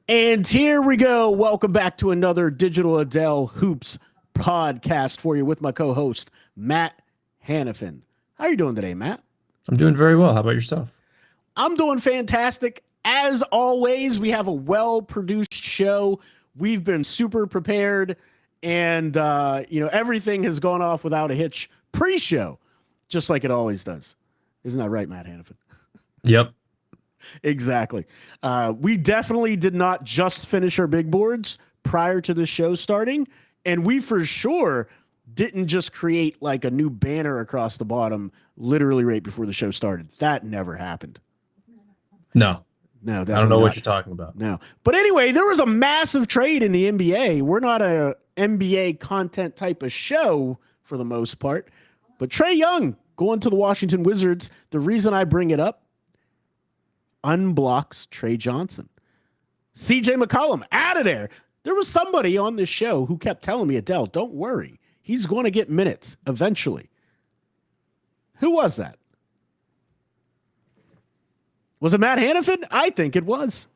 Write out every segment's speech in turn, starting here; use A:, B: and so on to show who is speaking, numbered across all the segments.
A: And here we go. Welcome back to another Digital Adel Hoops podcast for you with my co-host, Matt Hanifan. How are you doing today, Matt?
B: I'm doing very well. How about yourself?
A: I'm doing fantastic. As always, we have a well-produced show. We've been super prepared, and everything has gone off without a hitch pre-show, just like it always does. Isn't that right, Matt Hanifan?
B: Yep.
A: Exactly. We definitely did not just finish our big boards prior to the show starting, and we for sure didn't just create like a new banner across the bottom literally right before the show started. That never happened.
B: No,
A: definitely
B: I don't know
A: not.
B: what you're talking about.
A: No. But anyway, there was a massive trade in the NBA. We're not a NBA content type of show for the most part, but Trae Young going to the Washington Wizards. The reason I bring it up, unblocks Trey Johnson. CJ McCollum out of there. There was somebody on this show who kept telling me, Adel, don't worry. He's going to get minutes eventually. Who was that? Was it Matt Hanifan? I think it was.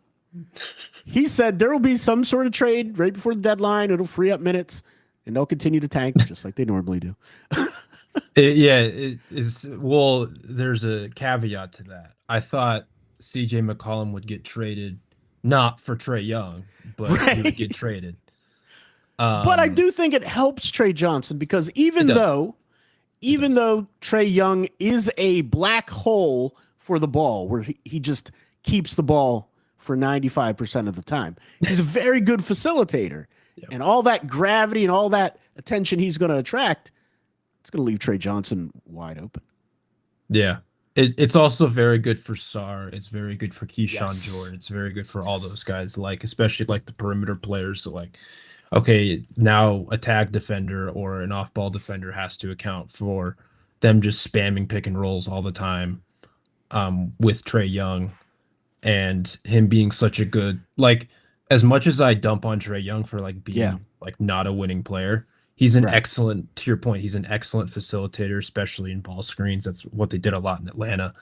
A: He said there will be some sort of trade right before the deadline. It'll free up minutes, and they'll continue to tank just like they normally do.
B: It is. Well, there's a caveat to that. I thought CJ McCollum would get traded, not for Trae Young, but he would get traded.
A: But I do think it helps Trey Johnson because even though Trae Young is a black hole for the ball, where he just keeps the ball for 95% of the time, he's a very good facilitator. Yep. And all that gravity and all that attention he's going to attract, it's going to leave Trey Johnson wide open.
B: Yeah. It's also very good for Sar. It's very good for Keyshawn Jordan. It's very good for all those guys, like especially like the perimeter players. So like, okay, now a tag defender or an off-ball defender has to account for them just spamming pick and rolls all the time with Trae Young and him being such a good, like, as much as I dump on Trae Young for like being like not a winning player, he's an excellent, to your point, he's an excellent facilitator, especially in ball screens. That's what they did a lot in Atlanta.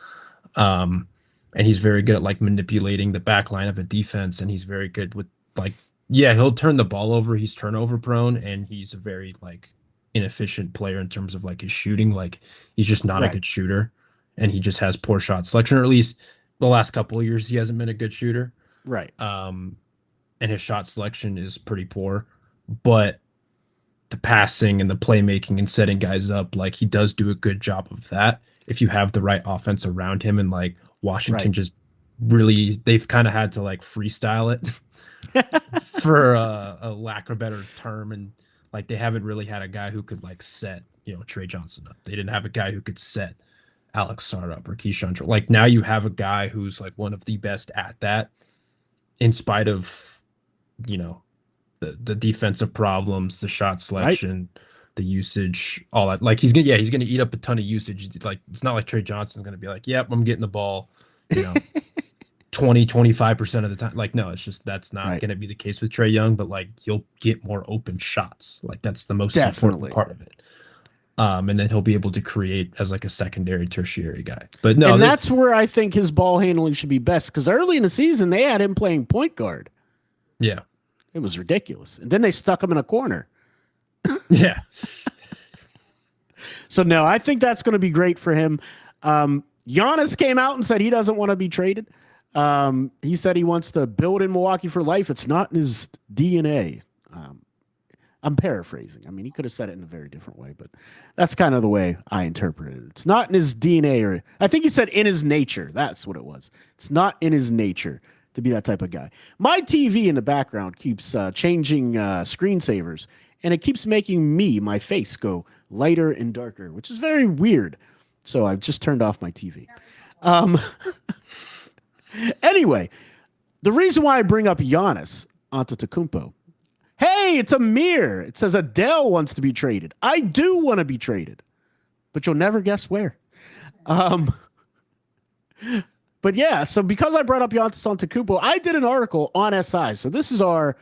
B: And he's very good at like manipulating the back line of a defense, and he's very good with like, he'll turn the ball over. He's turnover prone, and he's a very like inefficient player in terms of like his shooting. Like he's just not a good shooter, and he just has poor shot selection, or at least the last couple of years he hasn't been a good shooter.
A: Right.
B: And his shot selection is pretty poor, but the passing and the playmaking and setting guys up, like he does do a good job of that if you have the right offense around him. And like Washington just really, they've kind of had to like freestyle it for a lack of a better term. And like they haven't really had a guy who could like set, Trae Johnson up. They didn't have a guy who could set Alex Sar up or Keyshawn Jordan. Like now you have a guy who's like one of the best at that, in spite of, the defensive problems, the shot selection, the usage, all that. Like he's gonna eat up a ton of usage. Like it's not like Trae Johnson's gonna be like, yep, I'm getting the ball, 20-25% of the time. Like no, it's just that's not gonna be the case with Trae Young. But like you'll get more open shots. Like that's the most important part of it. And then he'll be able to create as like a secondary, tertiary guy. But no,
A: and that's where I think his ball handling should be best, because early in the season they had him playing point guard.
B: Yeah.
A: It was ridiculous. And then they stuck him in a corner.
B: Yeah.
A: So, no, I think that's going to be great for him. Giannis came out and said he doesn't want to be traded. He said he wants to build in Milwaukee for life. It's not in his DNA. I'm paraphrasing. I mean, he could have said it in a very different way, but that's kind of the way I interpret it. It's not in his DNA, or I think he said in his nature. That's what it was. It's not in his nature to be that type of guy. My TV in the background keeps changing screensavers, and it keeps making my face go lighter and darker, which is very weird. So I've just turned off my TV. Anyway, the reason why I bring up Giannis Antetokounmpo, hey, it's a mirror. It says Adel wants to be traded. I do want to be traded, but you'll never guess where. But yeah, so because I brought up Giannis Antetokounmpo, I did an article on SI. So this is our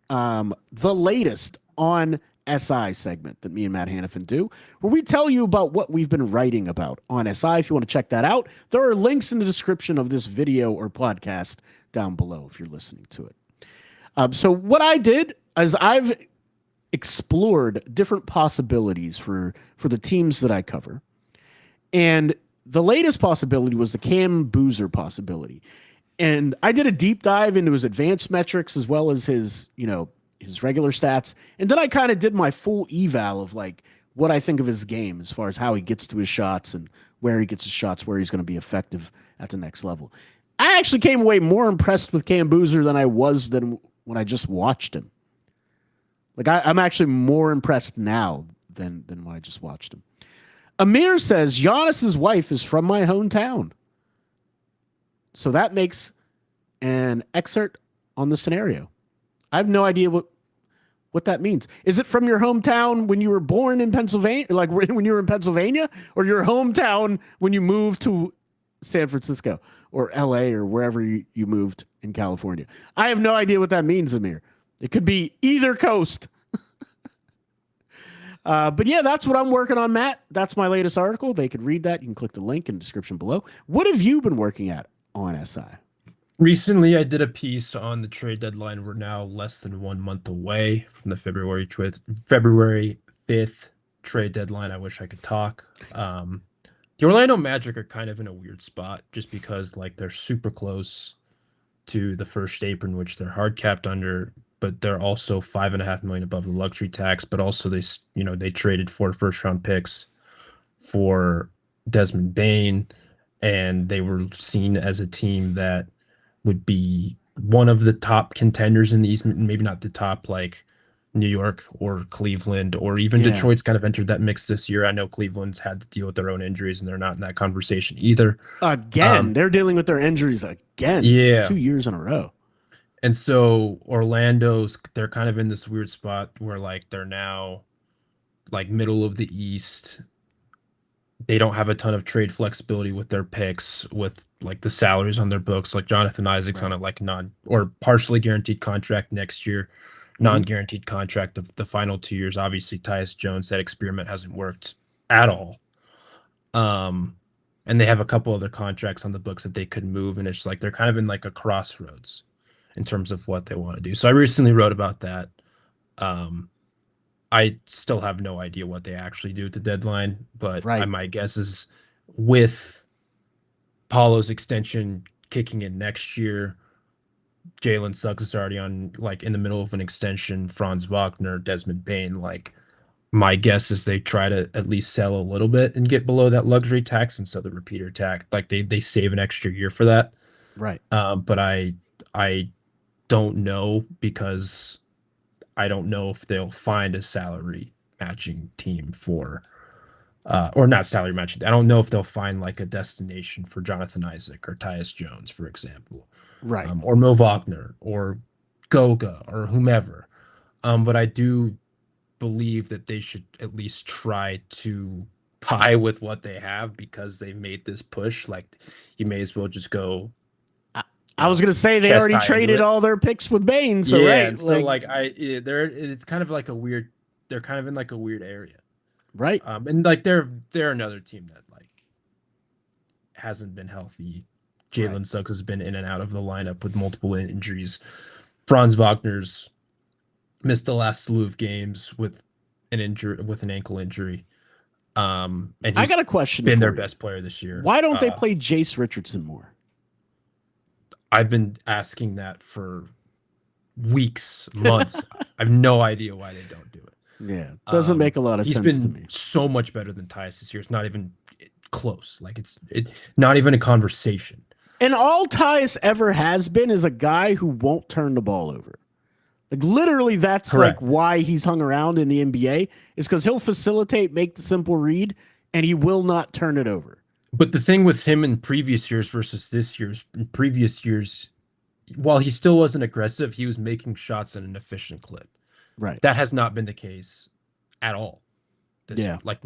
A: the latest on SI segment that me and Matt Hanifan do, where we tell you about what we've been writing about on SI. If you want to check that out, there are links in the description of this video or podcast down below if you're listening to it. So what I did is I've explored different possibilities for the teams that I cover. And the latest possibility was the Cam Boozer possibility. And I did a deep dive into his advanced metrics as well as his, his regular stats. And then I kind of did my full eval of like what I think of his game as far as how he gets to his shots and where he gets his shots, where he's going to be effective at the next level. I actually came away more impressed with Cam Boozer than I was than when I just watched him. Like I'm actually more impressed now than when I just watched him. Amir says Giannis's wife is from my hometown. So that makes an excerpt on the scenario. I have no idea what that means. Is it from your hometown when you were born in Pennsylvania, like when you were in Pennsylvania, or your hometown when you moved to San Francisco or LA or wherever you moved in California? I have no idea what that means, Amir. It could be either coast. But yeah, that's what I'm working on, Matt. That's my latest article. They could read that. You can click the link in the description below. What have you been working at on SI?
B: Recently, I did a piece on the trade deadline. We're now less than 1 month away from the February 5th trade deadline. I wish I could talk. The Orlando Magic are kind of in a weird spot just because like they're super close to the first apron, which they're hard capped under, but they're also $5.5 million above the luxury tax. But also they traded 4 first-round picks for Desmond Bane, and they were seen as a team that would be one of the top contenders in the East, maybe not the top like New York or Cleveland or even Detroit's kind of entered that mix this year. I know Cleveland's had to deal with their own injuries and they're not in that conversation either.
A: Again, they're dealing with their injuries again.
B: Yeah.
A: 2 years in a row.
B: And so they're kind of in this weird spot where like they're now like middle of the East. They don't have a ton of trade flexibility with their picks, with like the salaries on their books. Like Jonathan Isaac's on a like non or partially guaranteed contract next year, non-guaranteed contract of the final 2 years. Obviously, Tyus Jones, that experiment hasn't worked at all. And they have a couple other contracts on the books that they could move, and it's like they're kind of in like a crossroads in terms of what they want to do. So I recently wrote about that. I still have no idea what they actually do at the deadline, but my guess is with Paulo's extension kicking in next year, Jalen Suggs is already on like in the middle of an extension, Franz Wagner, Desmond Bane. Like my guess is they try to at least sell a little bit and get below that luxury tax, and so the repeater tax, like they save an extra year for that.
A: Right.
B: But I don't know because I don't know if they'll find a salary matching team for, or not salary matching. I don't know if they'll find like a destination for Jonathan Isaac or Tyus Jones, for example,
A: right?
B: Or Mo Wagner or Goga or whomever. But I do believe that they should at least try to pie with what they have because they've made this push. Like you may as well just go.
A: I was gonna say they already traded all their picks with Bane, so
B: yeah,
A: right.
B: So it's kind of like a weird. They're kind of in like a weird area,
A: right?
B: And like they're another team that like hasn't been healthy. Jalen Suggs has been in and out of the lineup with multiple injuries. Franz Wagner's missed the last slew of games with an ankle injury. And
A: I got a question.
B: Been their best player this year.
A: Why don't they play Jace Richardson more?
B: I've been asking that for weeks, months. I have no idea why they don't do it.
A: Yeah, doesn't make a lot of sense to me.
B: He's been so much better than Tyus this year. It's not even close. Like it's not even a conversation.
A: And all Tyus ever has been is a guy who won't turn the ball over. Like literally, that's
B: Correct.
A: like why he's hung around in the NBA is because he'll facilitate, make the simple read, and he will not turn it over.
B: But the thing with him in previous years versus this year's, in previous years, while he still wasn't aggressive, he was making shots at an efficient clip.
A: Right.
B: That has not been the case at all.
A: Yeah.
B: Like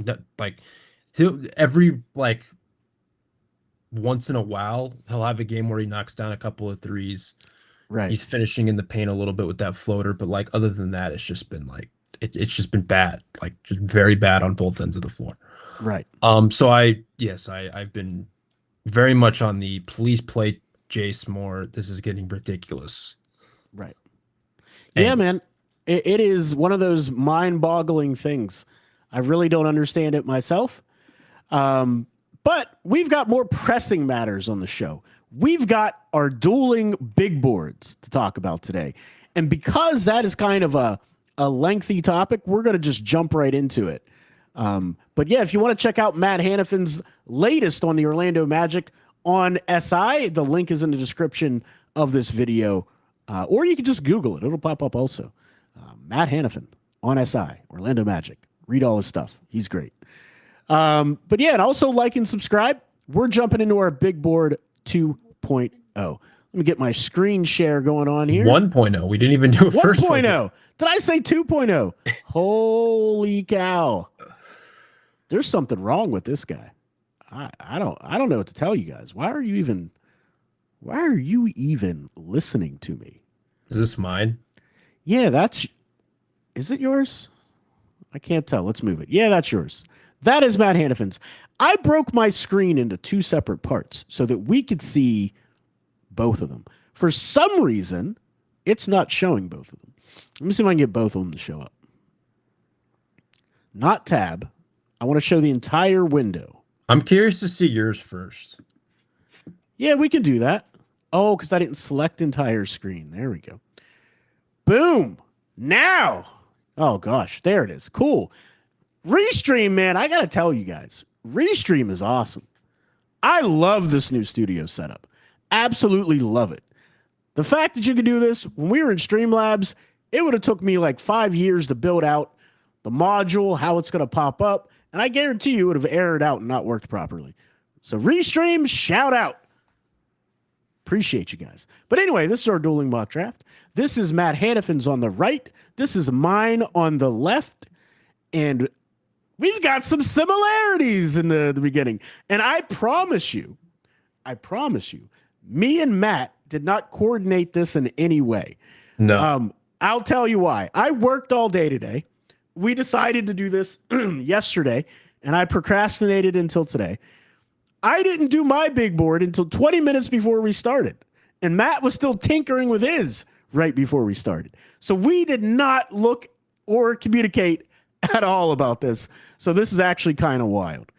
B: he'll every like once in a while he'll have a game where he knocks down a couple of threes.
A: Right.
B: He's finishing in the paint a little bit with that floater, but like other than that, it's just been like it's just been bad, like just very bad on both ends of the floor.
A: Right.
B: So I've been very much on the please play Jace more. This is getting ridiculous.
A: Right. Yeah,
B: And
A: man. It is one of those mind-boggling things. I really don't understand it myself. But we've got more pressing matters on the show. We've got our dueling big boards to talk about today. And because that is kind of a lengthy topic, we're going to just jump right into it. But yeah, if you want to check out Matt Hanifan's latest on the Orlando Magic on SI, the link is in the description of this video. Or you can just Google it. It'll pop up also. Matt Hanifan on SI, Orlando Magic. Read all his stuff. He's great. But yeah, and also like and subscribe. We're jumping into our big board 2.0. Let me get my screen share going on here.
B: 1.0. We didn't even do a first
A: 1.0. Did I say 2.0? Holy cow. There's something wrong with this guy. I don't know what to tell you guys. Why are you even listening to me?
B: Is this mine?
A: Yeah, is it yours? I can't tell. Let's move it. Yeah, that's yours. That is Matt Hanifan's. I broke my screen into two separate parts so that we could see both of them. For some reason, it's not showing both of them. Let me see if I can get both of them to show up. Not tab. I want to show the entire window.
B: I'm curious to see yours first.
A: Yeah, we can do that. Oh, because I didn't select entire screen. There we go. Boom. Now. Oh, gosh. There it is. Cool. Restream, man. I got to tell you guys. Restream is awesome. I love this new studio setup. Absolutely love it. The fact that you can do this, when we were in Streamlabs, it would have took me like 5 years to build out the module, how it's going to pop up, and I guarantee you it would have errored out and not worked properly. So Restream, shout out. Appreciate you guys. But anyway, this is our dueling mock draft. This is Matt Hanifan's on the right. This is mine on the left. And we've got some similarities in the beginning. And I promise you, me and Matt did not coordinate this in any way.
B: No.
A: I'll tell you why. I worked all day today. We decided to do this yesterday, and I procrastinated until today. I didn't do my big board until 20 minutes before we started. And Matt was still tinkering with his right before we started. So we did not look or communicate at all about this. So this is actually kind of wild.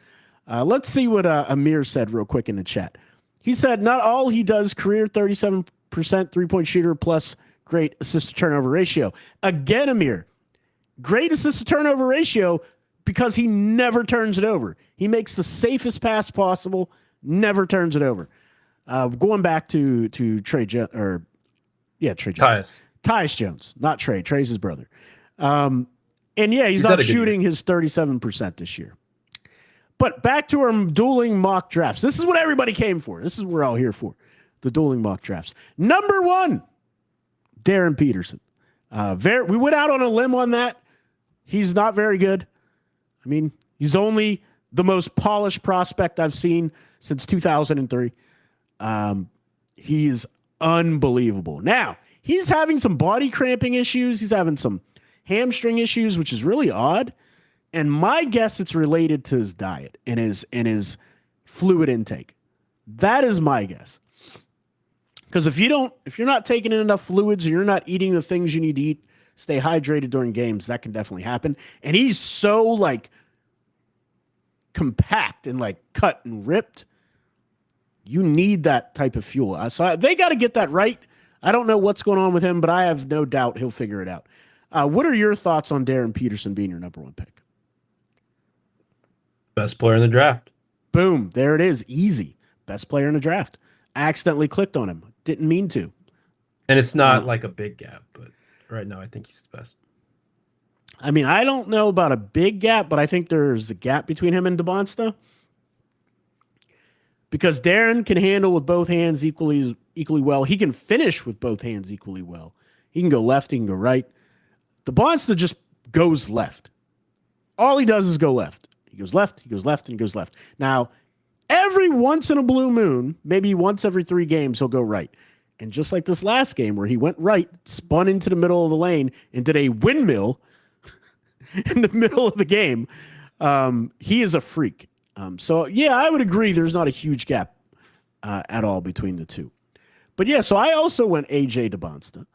A: Let's see what Amir said real quick in the chat. He said, not all he does, career 37% three-point shooter plus great assist-to-turnover ratio. Again, Amir, great assist-to-turnover ratio because he never turns it over. He makes the safest pass possible, never turns it over. Going back to Trey Jones, Tyus Jones, not Trey. Trey's his brother. And yeah, he's not shooting his 37% this year. But back to our dueling mock drafts. This is what everybody came for. This is what we're all here for. The dueling mock drafts. Number 1, Darren Peterson. We went out on a limb on that. He's not very good. I mean, he's only the most polished prospect I've seen since 2003. He's unbelievable. Now, he's having some body cramping issues. He's having some hamstring issues, which is really odd. And my guess it's related to his diet and his fluid intake. That is my guess. Because if you're not taking in enough fluids or you're not eating the things you need to eat, stay hydrated during games, that can definitely happen. And he's so like compact and like cut and ripped. You need that type of fuel. So they got to get that right. I don't know what's going on with him, but I have no doubt he'll figure it out. What are your thoughts on Darren Peterson being your number 1 pick?
B: Best player in the draft.
A: Boom. There it is. Easy. Best player in the draft. I accidentally clicked on him. Didn't mean to.
B: And it's not like a big gap, but right now I think he's the best.
A: I mean, I don't know about a big gap, but I think there's a gap between him and DeBonsta. Because Darren can handle with both hands equally well. He can finish with both hands equally well. He can go left, he can go right. DeBonsta just goes left. All he does is go left. He goes left, he goes left, and he goes left. Now, every once in a blue moon, maybe once every 3 games, he'll go right. And just like this last game where he went right, spun into the middle of the lane, and did a windmill in the middle of the game, he is a freak. So, yeah, I would agree there's not a huge gap at all between the two. But, yeah, so I also went A.J. DeBonsta.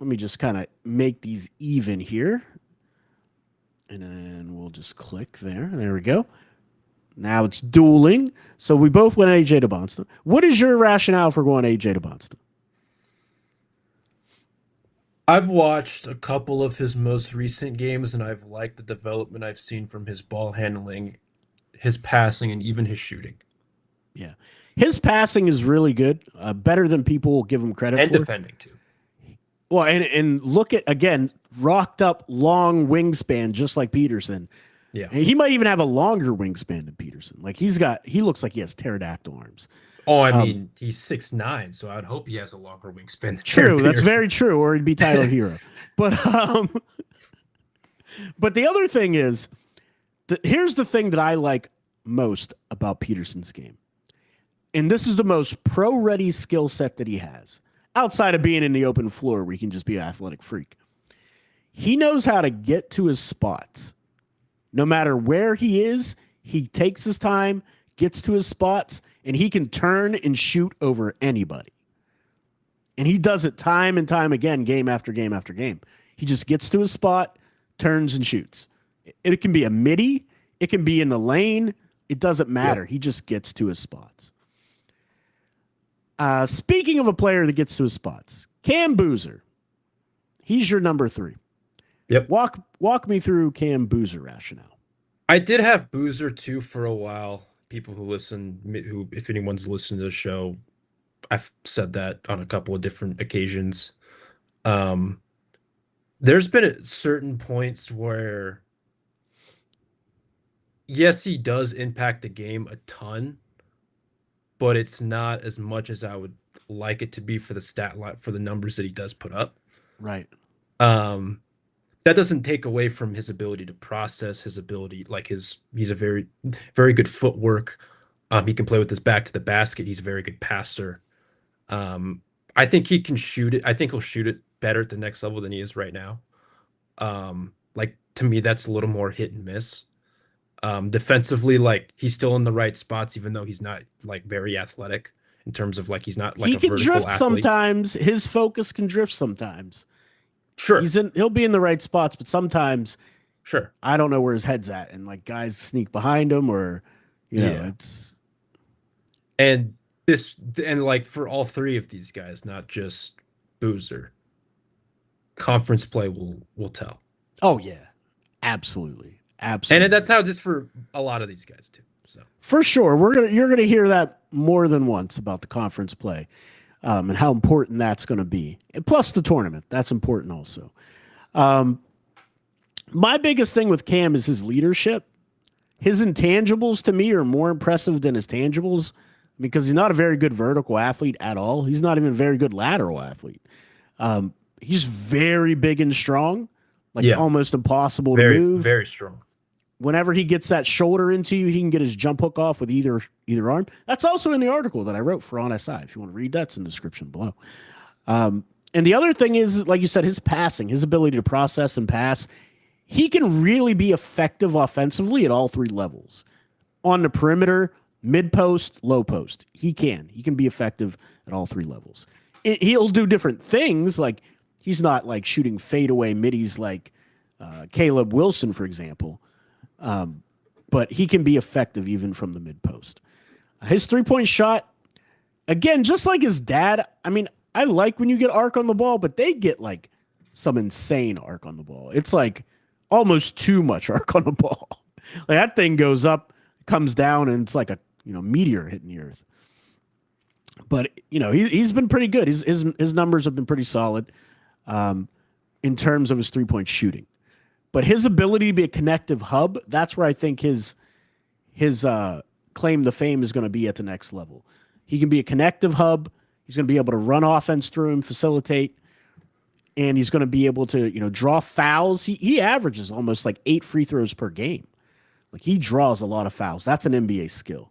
A: let me just kind of make these even here. And then we'll just click there. There we go. Now it's dueling. So we both went AJ to Bonston. What is your rationale for going AJ to Bonston?
B: I've watched a couple of his most recent games, and I've liked the development I've seen from his ball handling, his passing, and even his shooting
A: Yeah. His passing is really good, better than people will give him credit
B: and
A: for.
B: defending too.
A: Well, and look at, again, rocked up long wingspan, just like Peterson.
B: Yeah.
A: And he might even have a longer wingspan than Peterson. Like he looks like he has pterodactyl arms.
B: Oh, I mean, he's 6'9", so I'd hope he has a longer wingspan than
A: True,
B: Jared
A: that's
B: Peterson.
A: very true, or he'd be Tyler Hero. But the other thing is, here's the thing that I like most about Peterson's game. And this is the most pro-ready skill set that he has, outside of being in the open floor where he can just be an athletic freak. He knows how to get to his spots. No matter where he is, he takes his time, gets to his spots, and he can turn and shoot over anybody. And he does it time and time again, game after game after game. He just gets to his spot, turns and shoots. It can be a midi. It can be in the lane. It doesn't matter. Yep. He just gets to his spots. Speaking of a player that gets to his spots, Cam Boozer. He's your number 3.
B: Yep.
A: Walk me through Cam Boozer rationale.
B: I did have Boozer too for a while. People who listen, if anyone's listened to the show, I've said that on a couple of different occasions. There's been at certain points where, yes, he does impact the game a ton, but it's not as much as I would like it to be for the stat line, for the numbers that he does put up.
A: Right.
B: That doesn't take away from his ability to process, his ability, like he's a very, very good footwork. He can play with his back to the basket. He's a very good passer. I think he can shoot it. I think he'll shoot it better at the next level than he is right now. Like, to me, that's a little more hit and miss. Defensively, like, he's still in the right spots, even though he's not like very athletic in terms of like, he's not like
A: he
B: a
A: can
B: vertical
A: drift
B: athlete.
A: Sometimes. His focus can drift sometimes.
B: Sure.
A: He'll be in the right spots, but sometimes
B: sure.
A: I don't know where his head's at. And like guys sneak behind him or, it's.
B: And like for all 3 of these guys, not just Boozer, conference play will tell.
A: Oh yeah, absolutely. Absolutely.
B: And that's how just for a lot of these guys too. So
A: for sure, you're gonna hear that more than once about the conference play. And how important that's going to be. And plus the tournament. That's important also. My biggest thing with Cam is his leadership. His intangibles to me are more impressive than his tangibles because he's not a very good vertical athlete at all. He's not even a very good lateral athlete. He's very big and strong, like almost impossible to move.
B: Very strong.
A: Whenever he gets that shoulder into you, he can get his jump hook off with either arm. That's also in the article that I wrote for OnSI. If you want to read, that's in the description below. And the other thing is, like you said, his passing, his ability to process and pass. He can really be effective offensively at all 3 levels. On the perimeter, mid post, low post. He can be effective at all 3 levels. He'll do different things. Like he's not like shooting fadeaway middies like Caleb Wilson, for example. But he can be effective even from the mid post. His 3-point shot, again, just like his dad. I mean, I like when you get arc on the ball, but they get like some insane arc on the ball. It's like almost too much arc on the ball. Like that thing goes up, comes down, and it's like a meteor hitting the earth. But he's been pretty good. His numbers have been pretty solid in terms of his 3-point shooting. But his ability to be a connective hub, that's where I think his claim to fame is going to be at the next level. He can be a connective hub. He's going to be able to run offense through him, facilitate, and he's going to be able to, draw fouls. He averages almost like 8 free throws per game. Like he draws a lot of fouls. That's an NBA skill.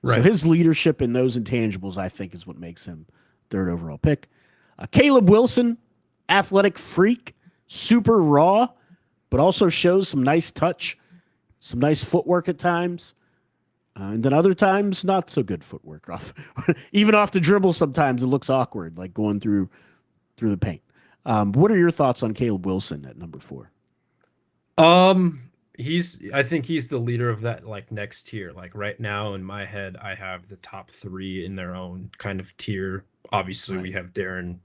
A: Right. So his leadership in those intangibles, I think, is what makes him 3rd overall pick. Caleb Wilson, athletic freak, super raw, but also shows some nice touch, some nice footwork at times. And then other times, not so good footwork. Even off the dribble, sometimes it looks awkward, like going through the paint. What are your thoughts on Caleb Wilson at number 4?
B: I think he's the leader of that like next tier. Like right now in my head, I have the top 3 in their own kind of tier. Obviously, we have Darren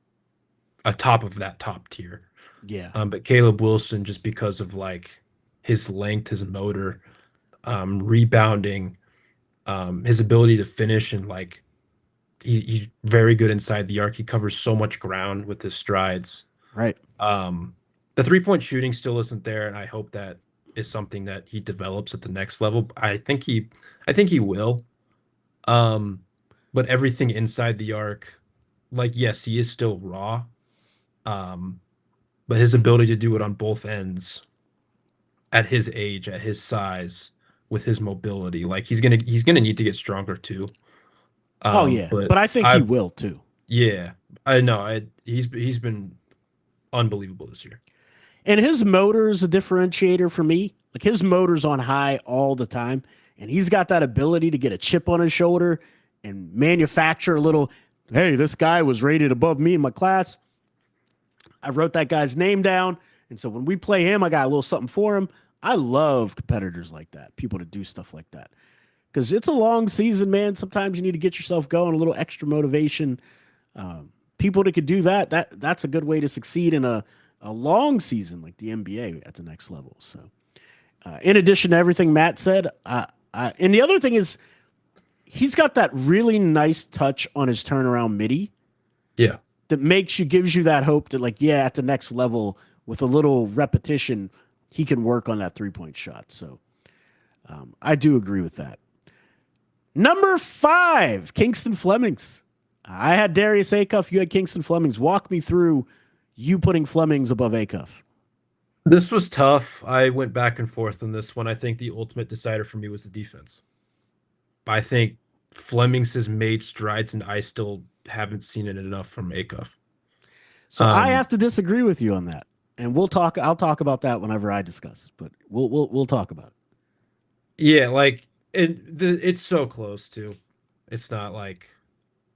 B: atop of that top tier.
A: Yeah.
B: But Caleb Wilson, just because of like his length, his motor, rebounding, his ability to finish, and like he's very good inside the arc. He covers so much ground with his strides.
A: Right.
B: The 3-point shooting still isn't there, and I hope that is something that he develops at the next level. I think he will. But everything inside the arc, like yes, he is still raw. But his ability to do it on both ends at his age, at his size, with his mobility, like he's gonna need to get stronger too.
A: Oh yeah, but I think he will too.
B: Yeah, I know. He's been unbelievable this year.
A: And his motor is a differentiator for me. Like his motor's on high all the time, and he's got that ability to get a chip on his shoulder and manufacture a little, hey, this guy was rated above me in my class. I wrote that guy's name down. And so when we play him, I got a little something for him. I love competitors like that, people to do stuff like that. Because it's a long season, man. Sometimes you need to get yourself going, a little extra motivation. People that could do that's a good way to succeed in a long season like the NBA at the next level. So, in addition to everything Matt said, and the other thing is, he's got that really nice touch on his turnaround midi.
B: Yeah.
A: That gives you that hope that, like, yeah, at the next level, with a little repetition, he can work on that 3-point shot. So, I do agree with that. Number 5, Kingston Flemings. I had Darius Acuff. You had Kingston Flemings. Walk me through you putting Flemings above Acuff.
B: This was tough. I went back and forth on this one. I think the ultimate decider for me was the defense. I think Flemings has made strides, and I still haven't seen it enough from Acuff.
A: So I have to disagree with you on that, and I'll talk about that whenever I discuss. But we'll talk about it.
B: Yeah, like it's so close too. It's not like,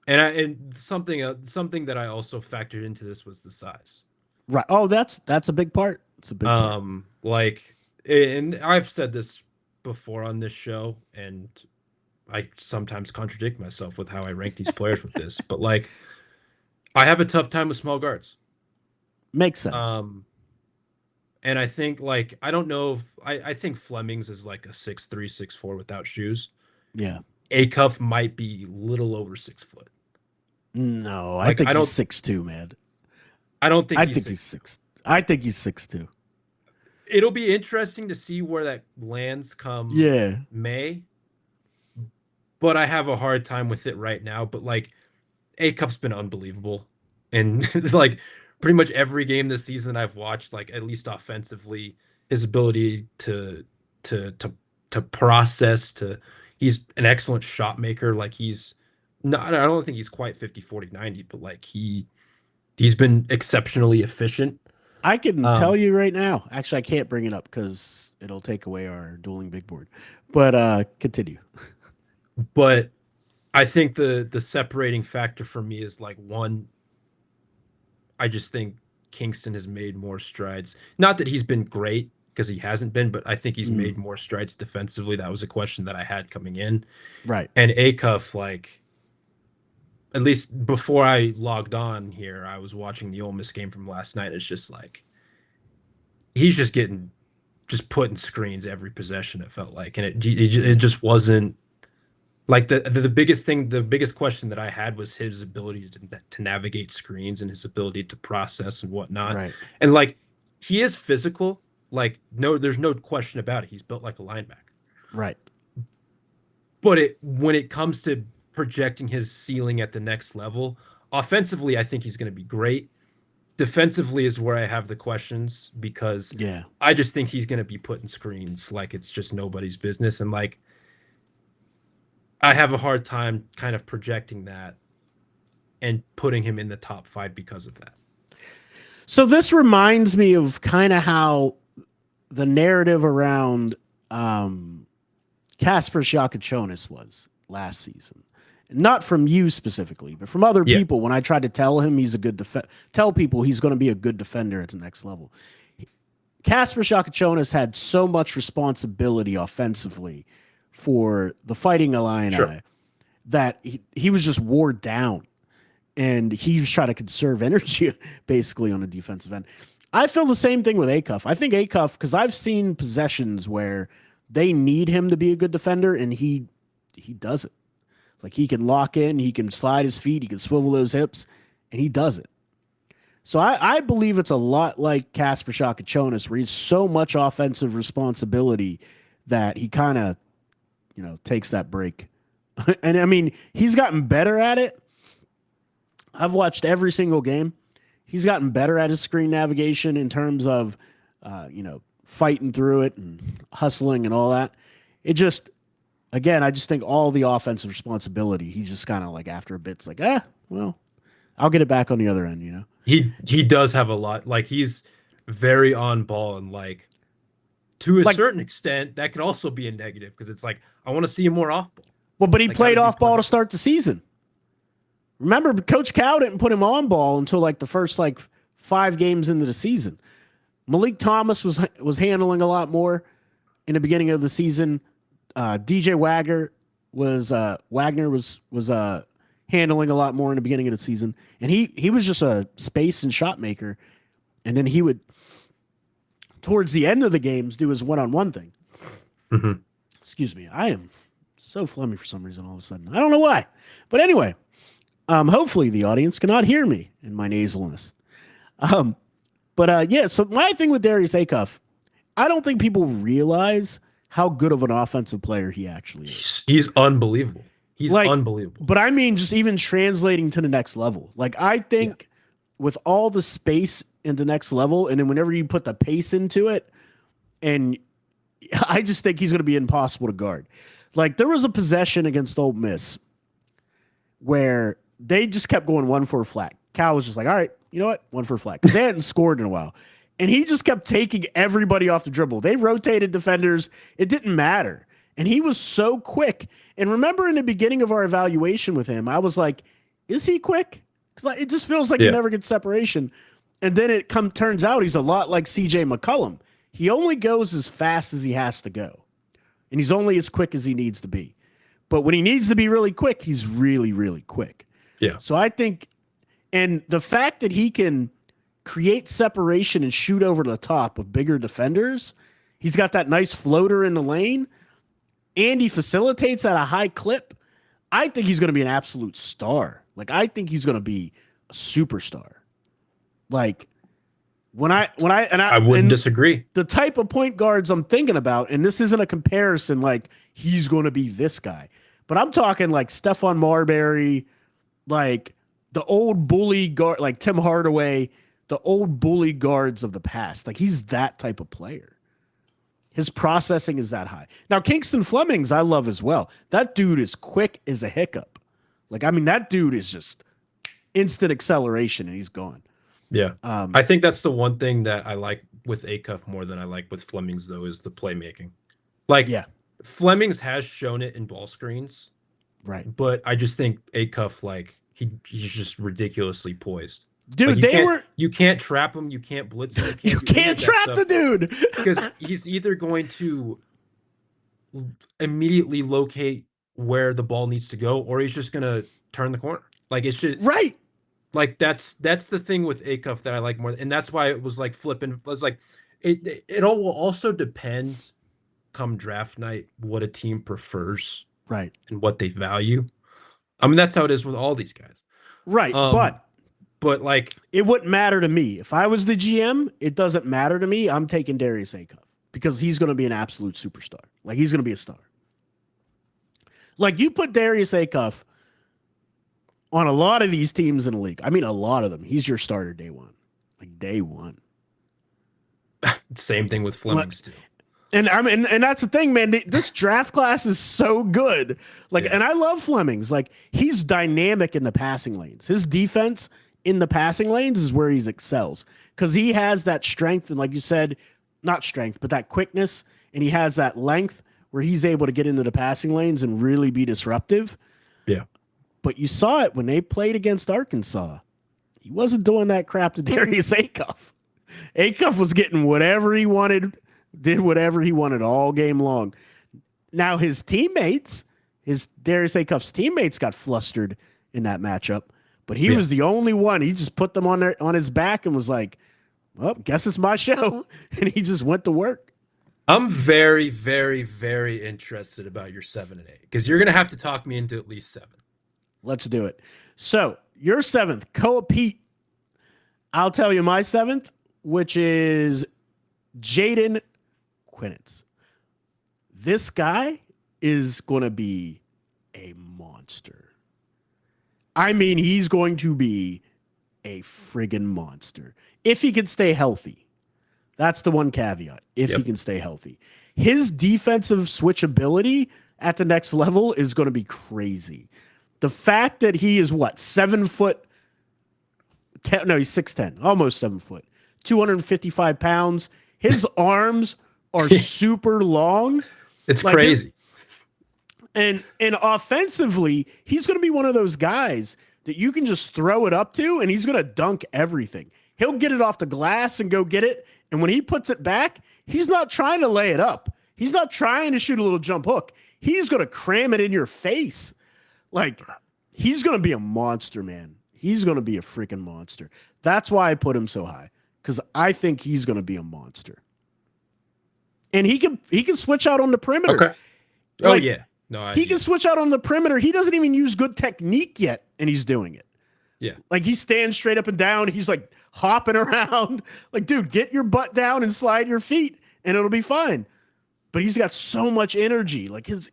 B: and something that I also factored into this was the size.
A: Right. Oh, that's a big part. It's a big part.
B: Like, and I've said this before on this show, and I sometimes contradict myself with how I rank these players with this, but like, I have a tough time with small guards.
A: Makes sense.
B: And I think, like, I don't know if I think Flemings is like a 6'3", 6'4" without shoes.
A: Yeah.
B: Acuff might be a little over 6 foot.
A: No, like, I think he's 6'2", man.
B: I don't think
A: I think he's 6. I think he's 6'2".
B: It'll be interesting to see where that lands come May. But I have a hard time with it right now. But like, Acuff's been unbelievable. And like, pretty much every game this season I've watched, like, at least offensively, his ability to process, he's an excellent shot maker. Like, he's not, I don't think he's quite 50, 40, 90, but like he's been exceptionally efficient.
A: I can tell you right now. Actually, I can't bring it up because it'll take away our dueling big board. But continue.
B: But I think the separating factor for me is, like, one, I just think Kingston has made more strides. Not that he's been great, because he hasn't been, but I think he's made more strides defensively. That was a question that I had coming in.
A: Right.
B: And Acuff, like, at least before I logged on here, I was watching the Ole Miss game from last night. It's just like, he's just putting screens every possession, it felt like. And it just wasn't like the biggest question that I had was his ability to navigate screens and his ability to process and whatnot.
A: Right.
B: And like, he is physical. Like, no, there's no question about it. He's built like a linebacker.
A: Right.
B: But when it comes to projecting his ceiling at the next level, offensively, I think he's going to be great. Defensively is where I have the questions, because I just think he's going to be putting screens like it's just nobody's business. And like, I have a hard time kind of projecting that and putting him in the top 5 because of that.
A: So this reminds me of kind of how the narrative around Kasper Jakachonis was last season. not from you specifically, but from other
B: Yeah.
A: people. When I tried to tell him he's a good tell people he's going to be a good defender at the next level. Kasper Shakachonis had so much responsibility offensively for the Fighting Illini that he was just wore down, and he was trying to conserve energy basically on the defensive end. I feel the same thing with Acuff. I think Acuff, because I've seen possessions where they need him to be a good defender, and he does it. Like, he can lock in, he can slide his feet, he can swivel those hips, and he does it. So I believe it's a lot like Kasper Shakachonis, where he's so much offensive responsibility that he kind of, takes that break. And I mean, he's gotten better at it. I've watched every single game. He's gotten better at his screen navigation in terms of, fighting through it and hustling and all that. It just, again, I just think all the offensive responsibility, he's just kind of like, after a bit, it's like, well, I'll get it back on the other end,
B: He does have a lot. Like, he's very on ball, and like, to a certain extent, that can also be a negative, because it's like, I want to see him more off ball.
A: Well, but he played off ball to start the season. Remember, Coach Cow didn't put him on ball until like the first 5 games into the season. Malik Thomas was handling a lot more in the beginning of the season. DJ Wagner was handling a lot more in the beginning of the season, and he was just a space and shot maker, and then he would, towards the end of the games, do his one-on-one thing.
B: Mm-hmm.
A: Excuse me, I am so phlegmy for some reason all of a sudden. I don't know why, but anyway, hopefully the audience cannot hear me in my nasalness. So my thing with Darius Acuff, I don't think people realize how good of an offensive player he actually is.
B: He's unbelievable. He's unbelievable.
A: But I mean, just even translating to the next level. Like, I think with all the space in the next level, and then whenever you put the pace into it, and I just think he's going to be impossible to guard. Like, there was a possession against Ole Miss where they just kept going 1-4 flat. Cal was just like, all right, you know what? 1-4 flat. Because they hadn't scored in a while. And he just kept taking everybody off the dribble. They rotated defenders. It didn't matter. And he was so quick. And remember, in the beginning of our evaluation with him, I was like, is he quick? Because it just feels like he never gets separation. And then it turns out he's a lot like CJ McCollum. He only goes as fast as he has to go. And he's only as quick as he needs to be. But when he needs to be really quick, he's really, really quick.
B: Yeah.
A: So I think, and the fact that he can create separation and shoot over the top of bigger defenders, he's got that nice floater in the lane, and he facilitates at a high clip. I think he's going to be an absolute star. Like, I think he's going to be a superstar. Like, I
B: wouldn't disagree.
A: The type of point guards I'm thinking about, and this isn't a comparison like he's going to be this guy, but I'm talking like Stephon Marbury, like the old bully guard, like Tim Hardaway, the old bully guards of the past. Like, he's that type of player. His processing is that high. Now, Kingston Flemings, I love as well. That dude is quick as a hiccup. Like, I mean, that dude is just instant acceleration, and he's gone.
B: Yeah. I think that's the one thing that I like with Acuff more than I like with Flemings, though, is the playmaking. Like, Flemings has shown it in ball screens.
A: Right.
B: But I just think Acuff, like, he's just ridiculously poised.
A: Dude,
B: like, you can't trap him. You can't blitz him.
A: You can't trap the dude.
B: Because he's either going to immediately locate where the ball needs to go, or he's just going to turn the corner. Like, it's just...
A: Right.
B: Like, that's the thing with Acuff that I like more. And that's why it was like flipping. It was like, it all will also depend come draft night what a team prefers.
A: Right.
B: And what they value. I mean, that's how it is with all these guys.
A: Right. But
B: like,
A: it wouldn't matter to me. If I was the GM, it doesn't matter to me. I'm taking Darius Acuff because he's going to be an absolute superstar. Like, he's going to be a star. Like, you put Darius Acuff on a lot of these teams in the league. I mean, a lot of them. He's your starter day one. Like, day one.
B: Same thing with Flemings, too.
A: And I mean, and that's the thing, man. This draft class is so good. Like, and I love Flemings. Like, he's dynamic in the passing lanes. His defense in the passing lanes is where he excels because he has that strength and, like you said, not strength, but that quickness, and he has that length where he's able to get into the passing lanes and really be disruptive.
B: Yeah.
A: But you saw it when they played against Arkansas. He wasn't doing that crap to Darius Acuff. Acuff was getting whatever he wanted, did whatever he wanted all game long. Now his teammates, his Darius Acuff's teammates got flustered in that matchup, but he was the only one. He just put them on his back and was like, well, guess it's my show. And he just went to work.
B: I'm very, very, very interested about your 7 and 8 because you're going to have to talk me into at least 7.
A: Let's do it. So your 7th, Koa Pete. I'll tell you my 7th, which is Jaden Quinnitz. This guy is going to be a monster. I mean, he's going to be a friggin' monster. If he can stay healthy. That's the one caveat. If he can stay healthy. His defensive switchability at the next level is going to be crazy. The fact that he is 7 foot, no, he's 6'10", almost 7 foot, 255 pounds. His arms are super long.
B: It's like crazy.
A: And offensively, he's going to be one of those guys that you can just throw it up to, and he's going to dunk everything. He'll get it off the glass and go get it. And when he puts it back, he's not trying to lay it up. He's not trying to shoot a little jump hook. He's going to cram it in your face. Like, he's going to be a monster, man. He's going to be a freaking monster. That's why I put him so high, because I think he's going to be a monster. And he can switch out on the perimeter.
B: Okay. Oh, yeah. No,
A: he can switch out on the perimeter. He doesn't even use good technique yet, and he's doing it.
B: Yeah.
A: Like, he stands straight up and down. He's like hopping around. Like, dude, get your butt down and slide your feet, and it'll be fine. But he's got so much energy. Like, he's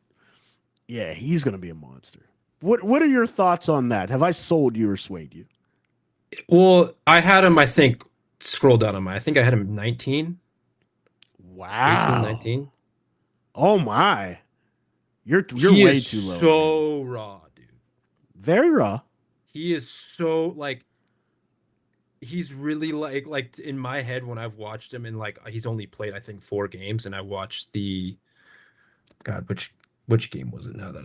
A: going to be a monster. What are your thoughts on that? Have I sold you or swayed you?
B: Well, I had him, I think, scroll down on I think I had him 19.
A: Wow.
B: 18, 19.
A: Oh, my. You're way too low.
B: So man. Raw, dude.
A: Very raw.
B: He is so, like, he's really, like in my head when I've watched him, and, like, he's only played, I think, 4 games, and I watched which game was it now that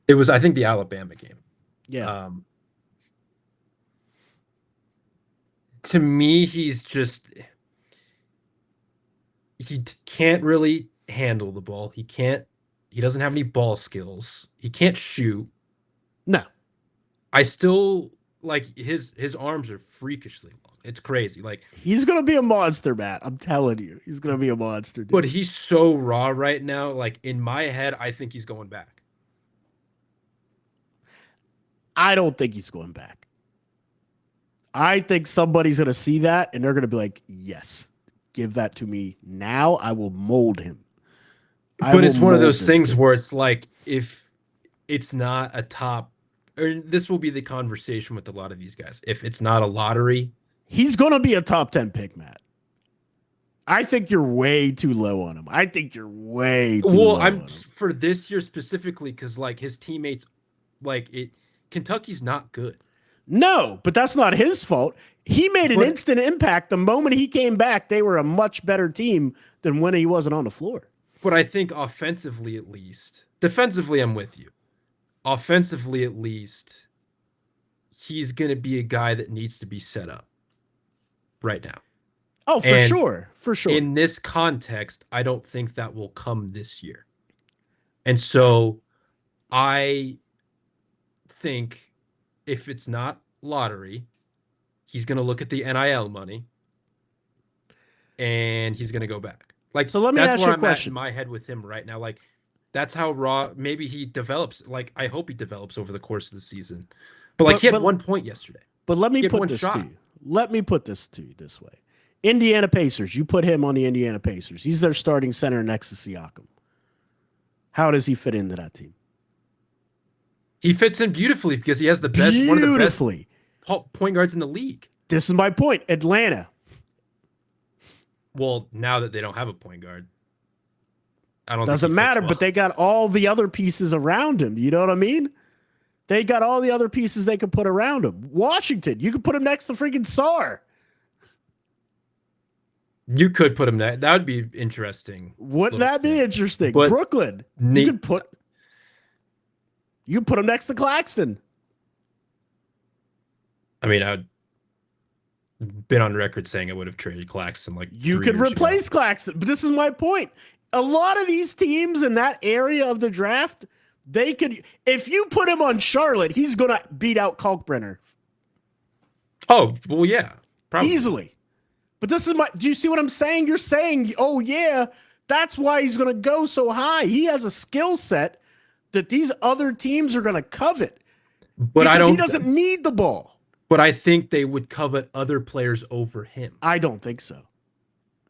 B: it was, I think, the Alabama game.
A: Yeah.
B: To me, he can't really handle the ball. He doesn't have any ball skills. He can't shoot.
A: No.
B: I still like his arms are freakishly long. It's crazy. Like,
A: he's going to be a monster, Matt. I'm telling you. He's going to be a monster, dude.
B: But he's so raw right now. Like, in my head, I think he's going back.
A: I don't think he's going back. I think somebody's going to see that, and they're going to be like, yes, give that to me now. I will mold him.
B: But it's one of those things where it's like, if it's not a top, or this will be the conversation with a lot of these guys. If it's not a lottery,
A: he's going to be a top 10 pick, Matt. I think you're way too low on him. I think you're way too low on him.
B: For this year specifically, because, like, his teammates, like, Kentucky's not good.
A: No, but that's not his fault. He made an instant impact. The moment he came back, they were a much better team than when he wasn't on the floor.
B: But I think offensively, at least, defensively, I'm with you. Offensively, at least, he's going to be a guy that needs to be set up right now.
A: Oh, for sure. For sure.
B: In this context, I don't think that will come this year. And so I think if it's not lottery, he's going to look at the NIL money and he's going to go back. Like,
A: so let me ask you a question.
B: In my head with him right now. Like, that's how raw. Maybe he develops. Like, I hope he develops over the course of the season. But, like, he had 1 point yesterday.
A: But let me put this to you. Let me put this to you this way. Indiana Pacers. You put him on the Indiana Pacers. He's their starting center next to Siakam. How does he fit into that team?
B: He fits in beautifully because he has the best, one of the best point guards in the league.
A: This is my point. Atlanta.
B: Well, now that they don't have a point guard, I don't.
A: Doesn't matter, but they got all the other pieces around him. You know what I mean? They got all the other pieces they could put around him. Washington, you could put him next to freaking Sar.
B: You could put him there. That would be interesting.
A: Wouldn't that be interesting?
B: But
A: Brooklyn, you could put. You put him next to Claxton.
B: I mean, I've been on record saying I would have traded Claxton like
A: You
B: 3
A: could
B: years
A: replace
B: ago.
A: Claxton, but this is my point. A lot of these teams in that area of the draft, they could, if you put him on Charlotte, he's going to beat out Kalkbrenner
B: Oh, well, yeah, probably.
A: easily. But this is my, do you see what I'm saying? You're saying, oh, yeah, that's why he's going to go so high. He has a skill set that these other teams are going to covet
B: But
A: because he doesn't need the ball.
B: But I think they would covet other players over him.
A: I don't think so.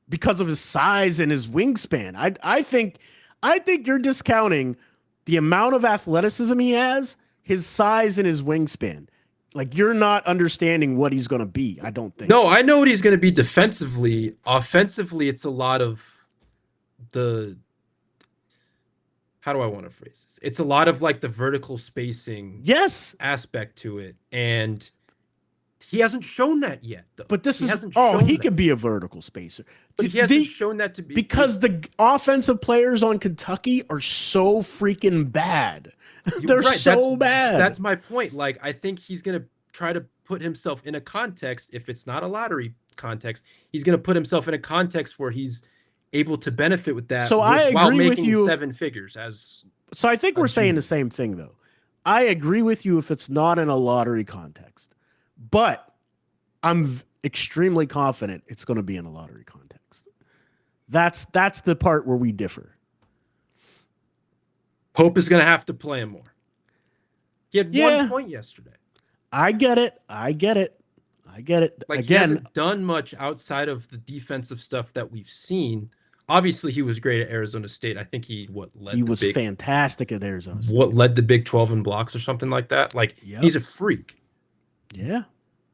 A: Because of his size and his wingspan. I think you're discounting the amount of athleticism he has, his size and his wingspan. Like, you're not understanding what he's going to be, I don't think.
B: No, I know what he's going to be defensively. Offensively, it's a lot of the, how do I want to phrase this? It's a lot of like the vertical spacing
A: Yes.
B: aspect to it. And he hasn't shown that yet, though.
A: But this
B: He
A: is,
B: hasn't
A: oh,
B: shown
A: he
B: that.
A: could be a vertical spacer.
B: But he hasn't shown that to be.
A: Because the offensive players on Kentucky are so freaking bad. They're
B: right,
A: so bad.
B: That's my point. Like, I think he's going to try to put himself in a context. If it's not a lottery context, he's going to put himself in a context where he's able to benefit with that.
A: So I agree
B: while
A: with
B: making
A: you.
B: 7 figures as.
A: So I think we're saying the same thing, though. I agree with you if it's not in a lottery context, but I'm extremely confident it's going to be in a lottery context. That's the part where we differ.
B: Pope is going to have to play him more. He had 1 point yesterday.
A: I get it.
B: Like,
A: Again,
B: he hasn't done much outside of the defensive stuff that we've seen. Obviously, he was great at Arizona State. I think he
A: was fantastic at Arizona State.
B: What led the Big 12 in blocks or something like that? Like, he's a freak.
A: Yeah.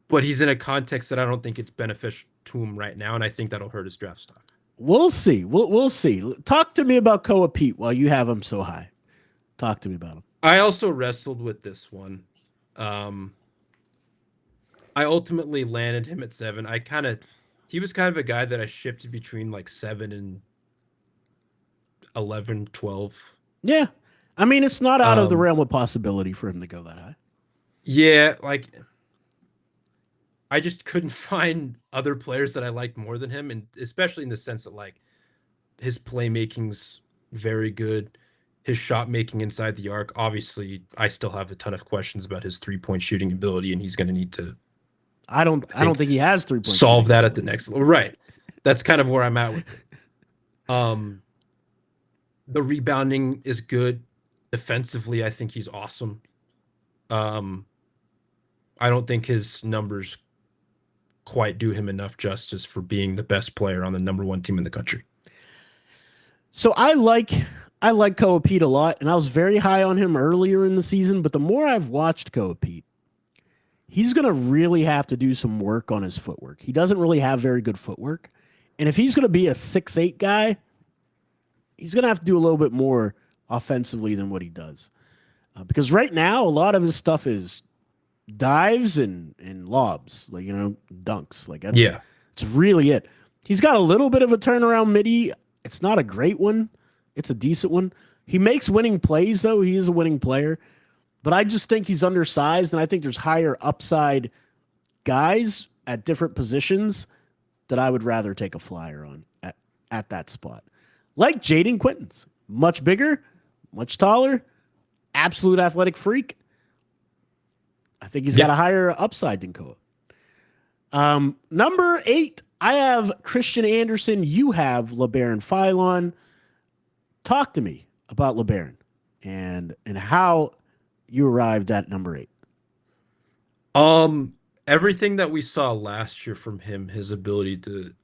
B: But he's in a context that I don't think it's beneficial to him right now, and I think that'll hurt his draft stock.
A: We'll see. We'll see. Talk to me about Koa Pete while you have him so high. Talk to me about him.
B: I also wrestled with this one. I ultimately landed him at 7. He was kind of a guy that I shifted between like 7 and 11, 12.
A: Yeah. I mean, it's not out of the realm of possibility for him to go that high.
B: Yeah, like, I just couldn't find other players that I liked more than him, and especially in the sense that, like, his playmaking's very good. His shot making inside the arc, obviously, I still have a ton of questions about his 3-point shooting ability, and he's going to need to.
A: I don't think he has 3-point
B: solve that at the next level. Right. That's kind of where I'm at with it. The rebounding is good. Defensively, I think he's awesome. I don't think his numbers quite do him enough justice for being the best player on the number 1 team in the country.
A: So I like Koa Pete a lot, and I was very high on him earlier in the season, but the more I've watched Koa Pete, he's going to really have to do some work on his footwork. He doesn't really have very good footwork. And if he's going to be a 6'8" guy, he's going to have to do a little bit more offensively than what he does. Because right now, a lot of his stuff is dives and lobs, like, dunks. Like, it's really it. He's got a little bit of a turnaround midi. It's not a great one. It's a decent one. He makes winning plays, though. He is a winning player. But I just think he's undersized, and I think there's higher upside guys at different positions that I would rather take a flyer on at that spot. Like Jaden Quintons. Much bigger, much taller, absolute athletic freak. I think he's got a higher upside than Koa. Number 8, I have Christian Anderson. You have LeBaron Philon. Talk to me about LeBaron and how you arrived at number 8.
B: Everything that we saw last year from him, his ability to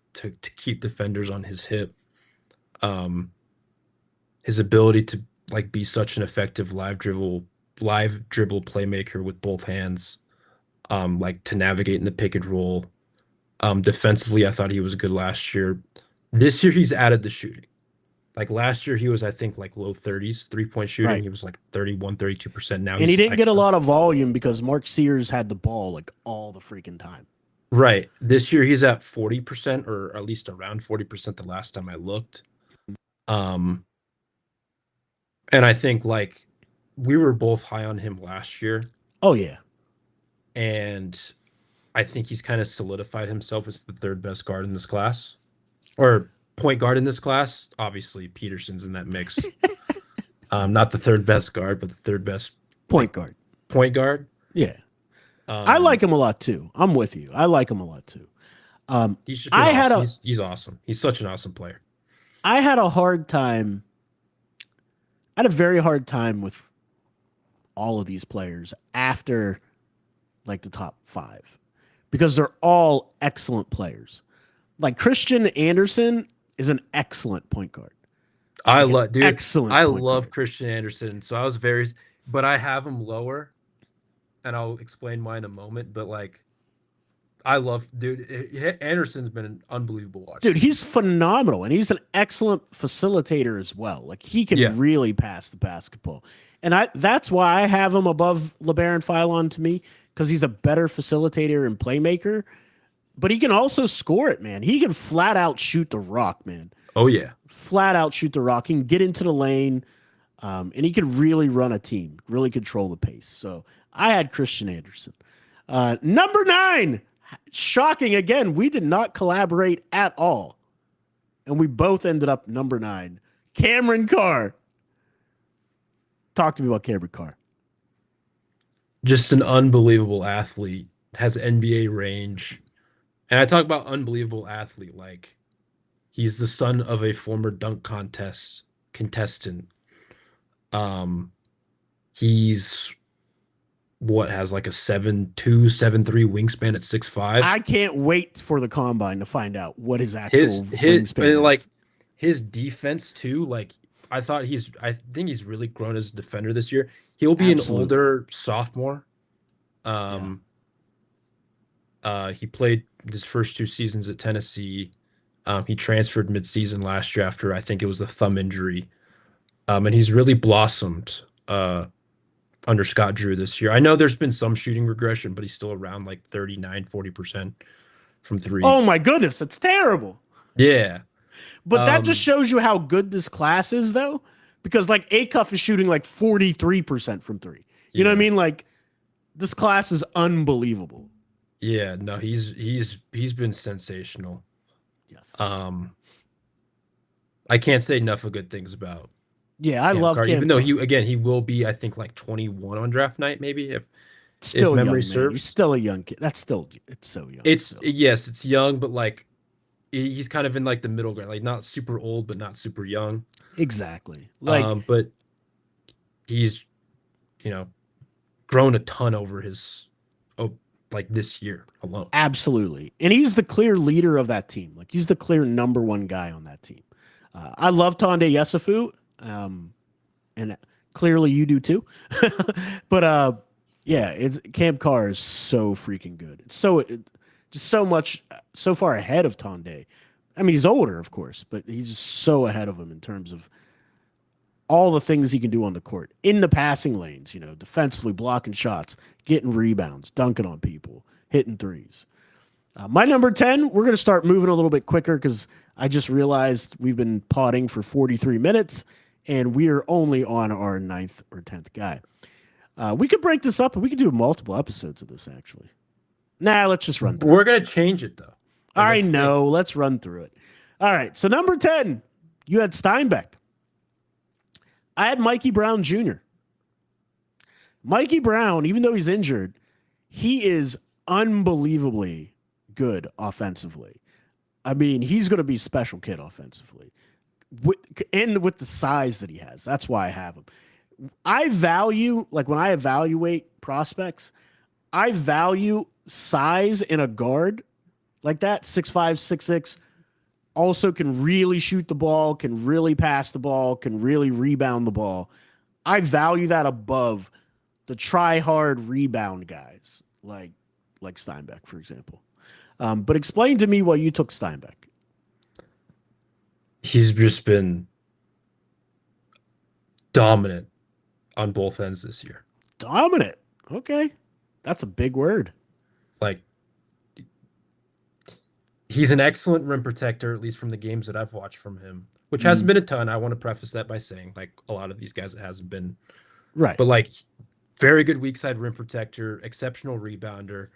B: keep defenders on his hip, his ability to like be such an effective live dribble playmaker with both hands, like to navigate in the pick and roll. Defensively, I thought he was good last year. This year, he's added the shooting. Like last year, he was, I think, like low 30s, 3-point shooting. Right. He was like 31, 32% now.
A: And he didn't get a lot of volume because Mark Sears had the ball like all the freaking time.
B: Right. This year, he's at 40%, or at least around 40% the last time I looked. And I think like we were both high on him last year,
A: Oh yeah.
B: and I think he's kind of solidified himself as the third best guard in this class, or point guard in this class. Obviously, Peterson's in that mix. Not the third best guard, but the third best
A: Point
B: like
A: guard.
B: point guard.
A: Yeah. I like
B: Um,
A: him a lot too. I'm with you. I like him a lot too. Um,
B: he's just been
A: I had
B: awesome.
A: a
B: He's awesome. He's such an awesome player.
A: I had a hard time. I had a very hard time with all of these players after like the top five because they're all excellent players. Like Christian Anderson is an excellent point guard.
B: I
A: Like an
B: love, dude.
A: excellent
B: I
A: point
B: love
A: guard.
B: Christian Anderson. So I was very, but I have him lower, and I'll explain why in a moment. But like, I love, dude. Anderson's been an unbelievable watch
A: Dude,
B: this
A: he's
B: year.
A: phenomenal and he's an excellent facilitator as well. Like he
B: Yeah.
A: can really pass the basketball. And that's why I have him above LeBaron Philon to me because he's a better facilitator and playmaker, but he can also score it, man. He can flat out shoot the rock, man.
B: Oh yeah.
A: Flat out shoot the rock. He can get into the lane, and he can really run a team, really control the pace. So I had Christian Anderson. Number 9, shocking again. We did not collaborate at all, and we both ended up number 9. Cameron Carr. Talk to me about Cameron Carr.
B: Just an unbelievable athlete. Has NBA range, and I talk about unbelievable athlete like he's the son of a former dunk contest contestant. Um, he's what has like a 7'2", 7'3" wingspan at 6'5".
A: I can't wait for the combine to find out what his actual
B: His and,
A: wingspan
B: like
A: is.
B: his defense too. Like I think he's really grown as a defender this year. He'll be an
A: Absolutely.
B: older sophomore.
A: Yeah.
B: Um, he played his first 2 seasons at Tennessee. He transferred midseason last year after I think it was a thumb injury. And he's really blossomed under Scott Drew this year. I know there's been some shooting regression, but he's still around like 39, 40% from three.
A: Oh my goodness, that's terrible.
B: Yeah.
A: But that just
B: Um,
A: shows you how good this class is, though, because like Acuff is shooting like 43% from three. You know what I
B: yeah.
A: mean? Like this class is unbelievable.
B: Yeah, no, he's been sensational.
A: Yes.
B: Um, I can't say enough of good things about
A: Yeah, I
B: Cam
A: love
B: Carr,
A: Cam
B: even though
A: Carr.
B: he will be, I think I think, like 21 on draft night, maybe if
A: Still
B: memory
A: young, man. He's
B: serves.
A: still a young kid. It's so young
B: It's
A: still.
B: yes, it's young, but like he's kind of in like the middle ground, like not super old, but not super young.
A: Exactly. Like
B: But he's you know grown a ton over his oh like this year alone.
A: absolutely. And he's the clear leader of that team. Like he's the clear number one guy on that team. I love Tonde Yesufu. And clearly you do too. But yeah, it's Cam Carr is so freaking good. Just so much so far ahead of Tonde. I mean, he's older, of course, but he's just so ahead of him in terms of all the things he can do on the court in the passing lanes. Defensively blocking shots, getting rebounds, dunking on people, hitting threes. My number 10, we're going to start moving a little bit quicker because I just realized we've been potting for 43 minutes and we are only on our 9th or 10th guy. We could break this up and we could do multiple episodes of this, actually. Nah, let's just run through it.
B: We're gonna change it though. Like
A: I
B: that's the thing.
A: know. Let's run through it. All right. So, number 10, you had Steinbeck. I had Mikey Brown Jr. Mikey Brown, even though he's injured, he is unbelievably good offensively. I mean, he's going to be a special kid offensively, and with the size that he has. That's why I have him. I value, like when I evaluate prospects, I value size in a guard like that, 6'5", 6'6", also can really shoot the ball, can really pass the ball, can really rebound the ball. I value that above the try hard rebound guys like Steinbeck, for example. But explain to me why you took Steinbeck.
B: He's just been dominant on both ends this year.
A: Dominant. Okay. That's a big word.
B: Like he's an excellent rim protector, at least from the games that I've watched from him, which hasn't
A: Mm,
B: been a ton. I want to preface that by saying, like a lot of these guys, it hasn't been.
A: Right.
B: but like very good weak side rim protector, exceptional rebounder.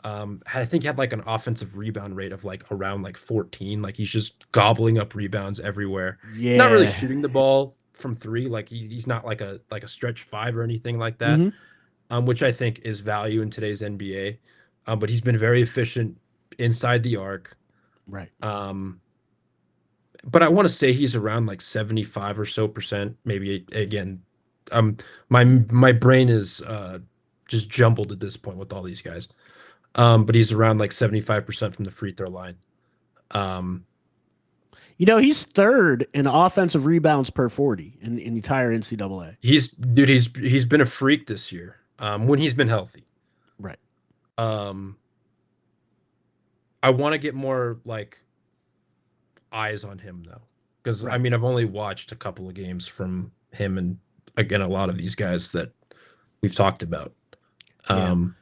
B: I think he had like an offensive rebound rate of like around like 14. Like he's just gobbling up rebounds everywhere. Not really
A: Yeah.
B: shooting the ball from three. Like he's not like a stretch five or anything like that.
A: Hmm.
B: Which I think is value in today's NBA. But he's been very efficient inside the arc.
A: Right.
B: Um, but I want to say he's around like 75 or so percent. Maybe again, um, my brain is just jumbled at this point with all these guys. But he's around like 75% from the free throw line. Um,
A: He's third in offensive rebounds per 40 in the entire NCAA.
B: he's been a freak this year. When he's been healthy.
A: Right.
B: Um, I want to get more like eyes on him though, because I
A: Right.
B: mean I've only watched a couple of games from him and again a lot of these guys that we've talked about.
A: Yeah.
B: Um,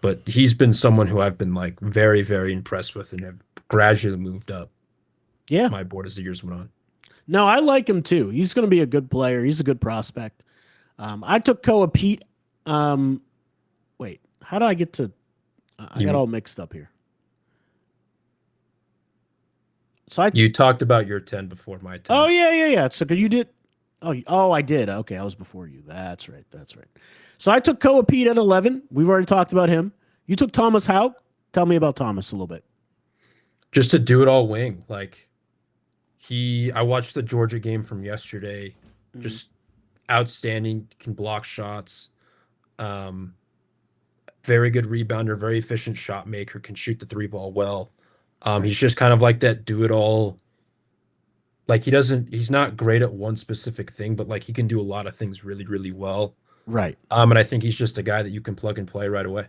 B: but he's been someone who I've been like very, very impressed with and have gradually moved up
A: Yeah.
B: my board as the years went on.
A: No, I like him too. He's going to be a good player. He's a good prospect. I took Koa Pete. Wait, how did I get to? I got
B: You
A: all mixed up here. So
B: you talked about your 10 before my 10.
A: Oh yeah. So you did. Oh, I did. Okay, I was before you. That's right. That's right. So I took Koa Pete at 11. We've already talked about him. You took Thomas Hauk. Tell me about Thomas a little bit.
B: Just to do it all wing. Like I watched the Georgia game from yesterday.
A: Mhm.
B: Just outstanding, can block shots. Um, very good rebounder, very efficient shot maker, can shoot the three ball well.
A: Right.
B: He's just kind of like that do it all. Like he's not great at one specific thing, but like he can do a lot of things really, really well.
A: Right.
B: And I think he's just a guy that you can plug and play right away.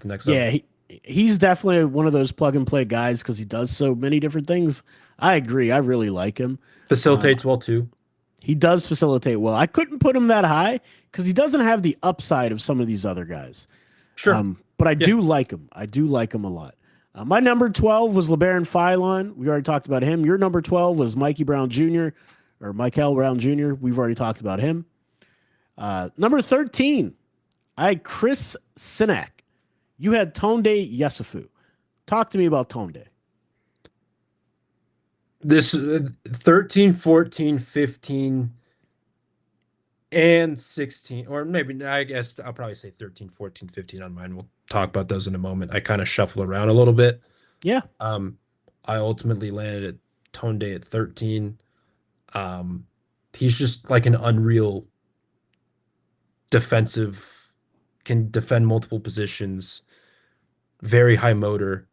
B: The next level.
A: Yeah. He's definitely one of those plug and play guys because he does so many different things. I agree. I really like him.
B: Facilitates well too.
A: He does facilitate well. I couldn't put him that high because he doesn't have the upside of some of these other guys.
B: Sure.
A: But I
B: Yeah.
A: do like him. I do like him a lot. My number 12 was LeBaron Philon. We already talked about him. Your number 12 was Mikey Brown Jr. or Michael Brown Jr. We've already talked about him. Number 13, I had Chris Sinak. You had Tonde Yesufu. Talk to me about Tonde.
B: This 13, 14, 15, and 16, or maybe I guess I'll probably say 13, 14, 15 on mine. We'll talk about those in a moment. I kind of shuffle around a little bit.
A: Yeah.
B: I ultimately landed at Tonde at 13. He's just like an unreal defensive, can defend multiple positions, very high motor.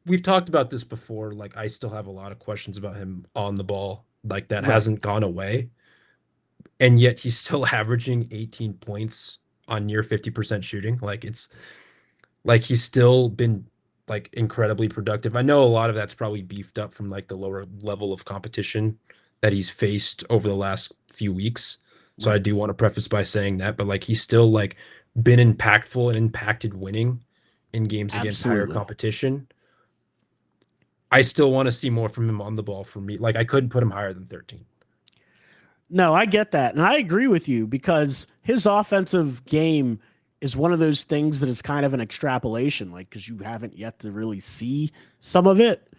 B: We've talked about this before. Like I still have a lot of questions about him on the ball. Like that
A: Right.
B: hasn't gone away. And yet he's still averaging 18 points on near 50% shooting. Like it's like he's still been like incredibly productive. I know a lot of that's probably beefed up from like the lower level of competition that he's faced over the last few weeks. So I
A: Right.
B: do want to preface by saying that, but like he's still like been impactful and impacted winning in games against higher
A: Absolutely.
B: competition. I still want to see more from him on the ball for me. Like I couldn't put him higher than 13.
A: No, I get that. And I agree with you because his offensive game is one of those things that is kind of an extrapolation, like, because you haven't yet to really see some of it.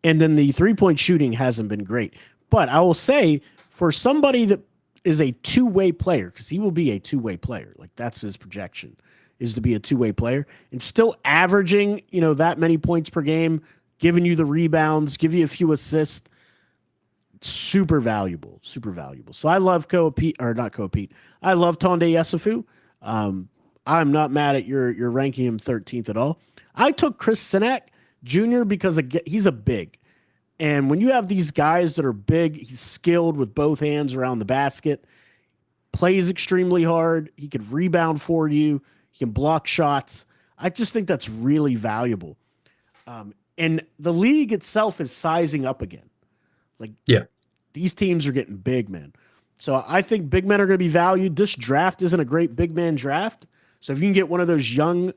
A: And then the 3-point shooting hasn't been great. But I will say, for somebody that is a two-way player, because he will be a two-way player, like that's his projection, is to be a two-way player, and still averaging, that many points per game, giving you the rebounds, give you a few assists. Super valuable, super valuable. So I love not Koa Pete. I love Tonde Yesufu. I'm not mad at your ranking him 13th at all. I took Chris Sinak Jr. because he's a big. And when you have these guys that are big, he's skilled with both hands around the basket, plays extremely hard. He can rebound for you. He can block shots. I just think that's really valuable. And the league itself is sizing up again. Like,
B: Yeah.
A: these teams are getting big, man. So I think big men are going to be valued. This draft isn't a great big man draft. So if you can get one of those young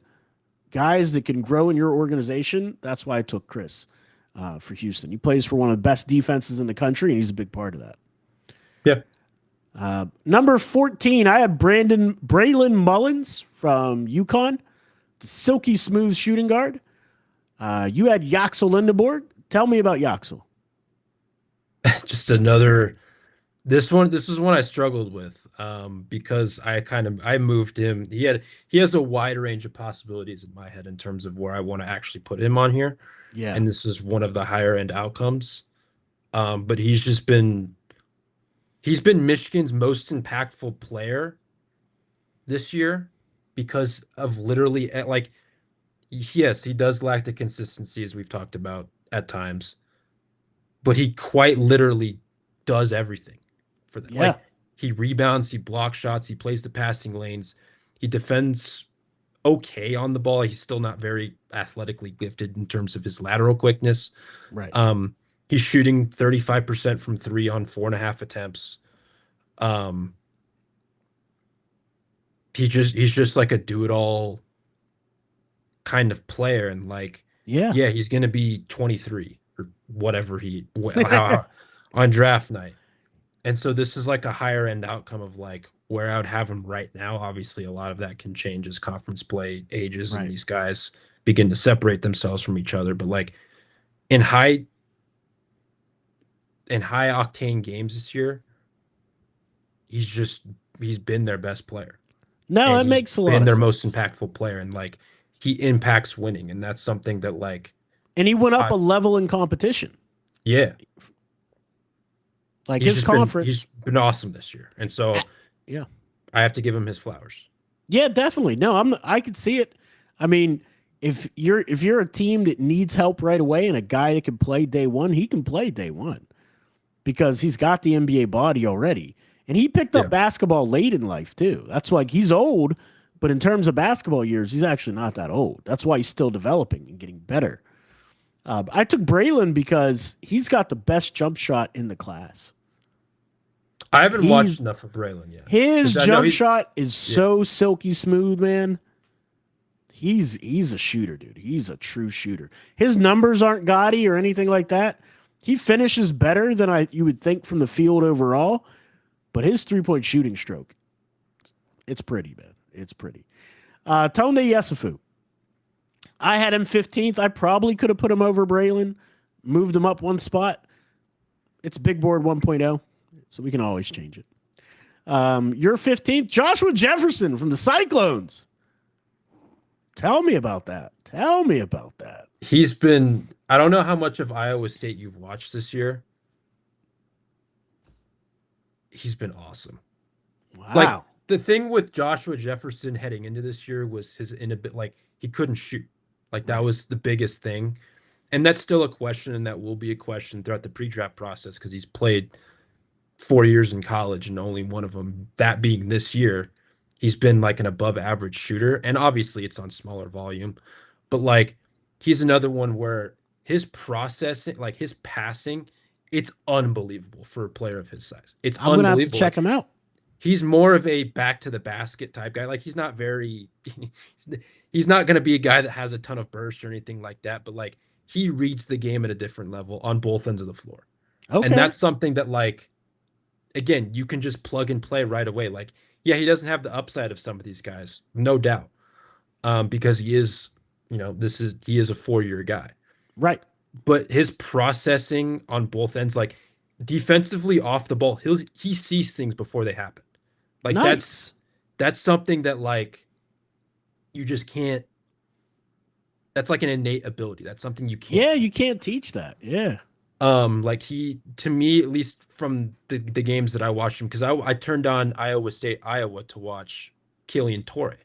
A: guys that can grow in your organization, that's why I took Chris for Houston. He plays for one of the best defenses in the country, and he's a big part of that.
B: Yeah.
A: Number 14, I have Braylon Mullins from UConn, the silky smooth shooting guard. You had Yaxel Lindeborg. Tell me about Yaxel.
B: Just another this was one I struggled with because I moved him. He has a wide range of possibilities in my head in terms of where I want to actually put him on here.
A: Yeah.
B: And this is one of the higher end outcomes. But he's been Michigan's most impactful player this year because of literally like yes, he does lack the consistency as we've talked about at times, but he quite literally does everything for that.
A: Yeah.
B: Like he rebounds, he blocks shots, he plays the passing lanes, he defends okay on the ball. He's still not very athletically gifted in terms of his lateral quickness.
A: Right.
B: Um, he's shooting 35% from three on 4.5 attempts. Um, he's just like a do it all kind of player, and like
A: Yeah.
B: yeah, he's gonna be 23 or whatever how on draft night. And so this is like a higher end outcome of like where I would have him right now. Obviously, a lot of that can change as conference play ages and
A: Right.
B: these guys begin to separate themselves from each other. But like in high octane games this year, he's been their best player
A: No,
B: and
A: that
B: he's
A: makes a lot
B: been
A: of
B: their most
A: sense.
B: impactful player. And like he impacts winning, and that's something that like
A: And he went up
B: I
A: a level in competition.
B: yeah,
A: Like his
B: he's
A: conference.
B: been awesome this year. And so
A: Yeah.
B: I have to give him his flowers.
A: Yeah, definitely. No, I could see it. I mean, if you're a team that needs help right away and a guy that can play day one, he can play day one because he's got the NBA body already. And he picked up
B: Yeah.
A: basketball late in life too. That's why he's old, but in terms of basketball years, he's actually not that old. That's why he's still developing and getting better. I took Braylon because he's got the best jump shot in the class.
B: I haven't
A: He's
B: watched enough of Braylon yet
A: His
B: because I know
A: jump
B: he's
A: shot is
B: yeah.
A: so silky smooth, man. He's a shooter, dude. He's a true shooter. His numbers aren't gaudy or anything like that. He finishes better than you would think from the field overall, but his 3-point shooting stroke, it's pretty, man. It's pretty. Tone Yesufu. I had him 15th. I probably could have put him over Braylon, moved him up one spot. It's big board 1.0, so we can always change it. You're 15th. Joshua Jefferson from the Cyclones. Tell me about that. Tell me about that.
B: He's been I don't know how much of Iowa State you've watched this year. He's been awesome. Like
A: Wow.
B: the thing with Joshua Jefferson heading into this year was his inability, like he couldn't shoot. Like that
A: Right.
B: was the biggest thing. And that's still a question, and that will be a question throughout the pre-draft process because he's played 4 years in college and only one of them, that being this year, he's been like an above average shooter. And obviously it's on smaller volume, but like he's another one where his processing, like his passing, it's unbelievable for a player of his size. It's
A: I'm going to have to
B: unbelievable.
A: check
B: Like
A: him out.
B: he's more of a back to the basket type guy. Like he's not very he's not going to be a guy that has a ton of burst or anything like that, but like he reads the game at a different level on both ends of the floor. And
A: Okay.
B: that's something that like again, you can just plug and play right away. Like yeah, he doesn't have the upside of some of these guys, no doubt. Because he is, he is a 4-year guy.
A: Right.
B: But his processing on both ends, like defensively off the ball, he sees things before they happen. Like
A: Nice.
B: that's something that like you just can't. That's like an innate ability. That's something you can't
A: Yeah, you
B: teach.
A: can't teach that. Yeah.
B: Like he, to me, at least from the games that I watched him, because I turned on Iowa State, Iowa to watch Killian Torre,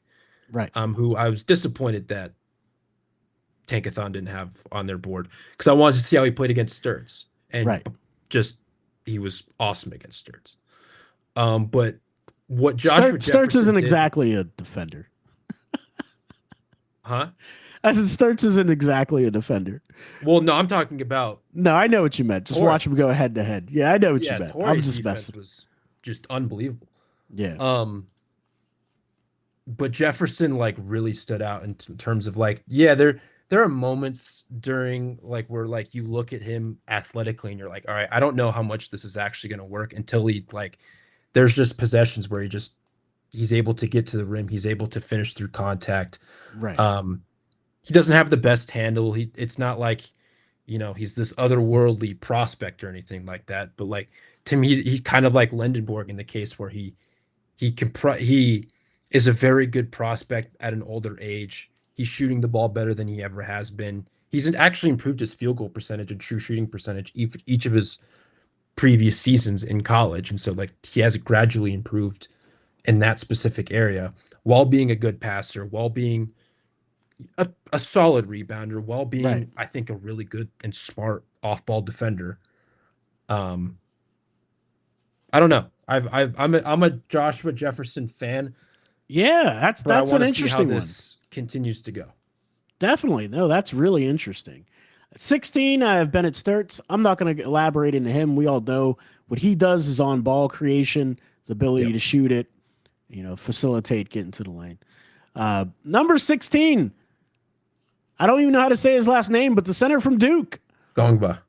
A: Right.
B: who I was disappointed that Tankathon didn't have on their board because I wanted to see how he played against Sturts, and
A: Right.
B: just he was awesome against Sturts. But what Joshua
A: Sturts
B: Jefferson
A: isn't
B: did,
A: exactly a defender.
B: huh?
A: I said Sturts isn't exactly a defender.
B: Well, no, I'm talking about
A: No, I know what you meant. Just
B: Torre.
A: watch him go head to head. Yeah, I know what you
B: Yeah,
A: meant. I'm
B: Torre's
A: just
B: defense
A: messing.
B: was just unbelievable.
A: Yeah.
B: But Jefferson like really stood out in terms of like, yeah, there are moments during like where like you look at him athletically and you're like, all right, I don't know how much this is actually going to work until he like there's just possessions where he's able to get to the rim. He's able to finish through contact.
A: Right.
B: Um, he doesn't have the best handle. It's not like, he's this otherworldly prospect or anything like that. But like to me, he's kind of like Lendenborg in the case where he is a very good prospect at an older age. He's shooting the ball better than he ever has been. He's actually improved his field goal percentage and true shooting percentage each of his previous seasons in college, and so like he has gradually improved in that specific area while being a good passer, while being a solid rebounder, while
A: Right.
B: being, I think, a really good and smart off-ball defender. Um, I don't know. I'm a Joshua Jefferson fan,
A: Yeah,
B: but I
A: that's an
B: want to see how
A: interesting one.
B: this continues to go.
A: Definitely. No, that's really interesting. 16, I have Bennett Sturts. I'm not going to elaborate into him. We all know what he does is on ball creation, the ability
B: Yep.
A: to shoot it, facilitate getting to the lane. Number 16, I don't even know how to say his last name, but the center from Duke,
B: Gongba.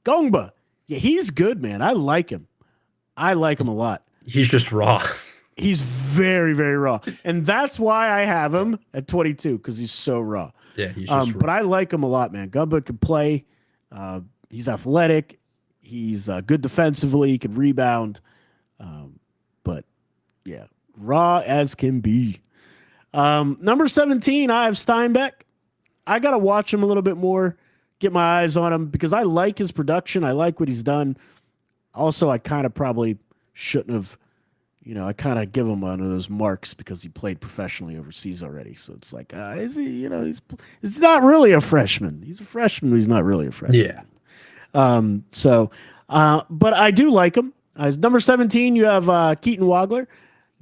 A: Gongba. Yeah, he's good, man. I like him. I like him a lot.
B: He's just raw.
A: He's very, very raw. And that's why I have him at 22, because he's so raw.
B: Yeah, he's just
A: But
B: raw.
A: I like him a lot, man. Gumba can play. He's athletic. He's good defensively. He can rebound. But yeah, raw as can be. Number 17, I have Steinbeck. I got to watch him a little bit more, get my eyes on him because I like his production. I like what he's done. Also, I kind of probably shouldn't have, I kind of give him one of those marks because he played professionally overseas already. So it's like, is he, he's not really a freshman. He's a freshman, but he's not really a freshman.
B: Yeah.
A: But I do like him. Number 17, you have Keaton Wagler.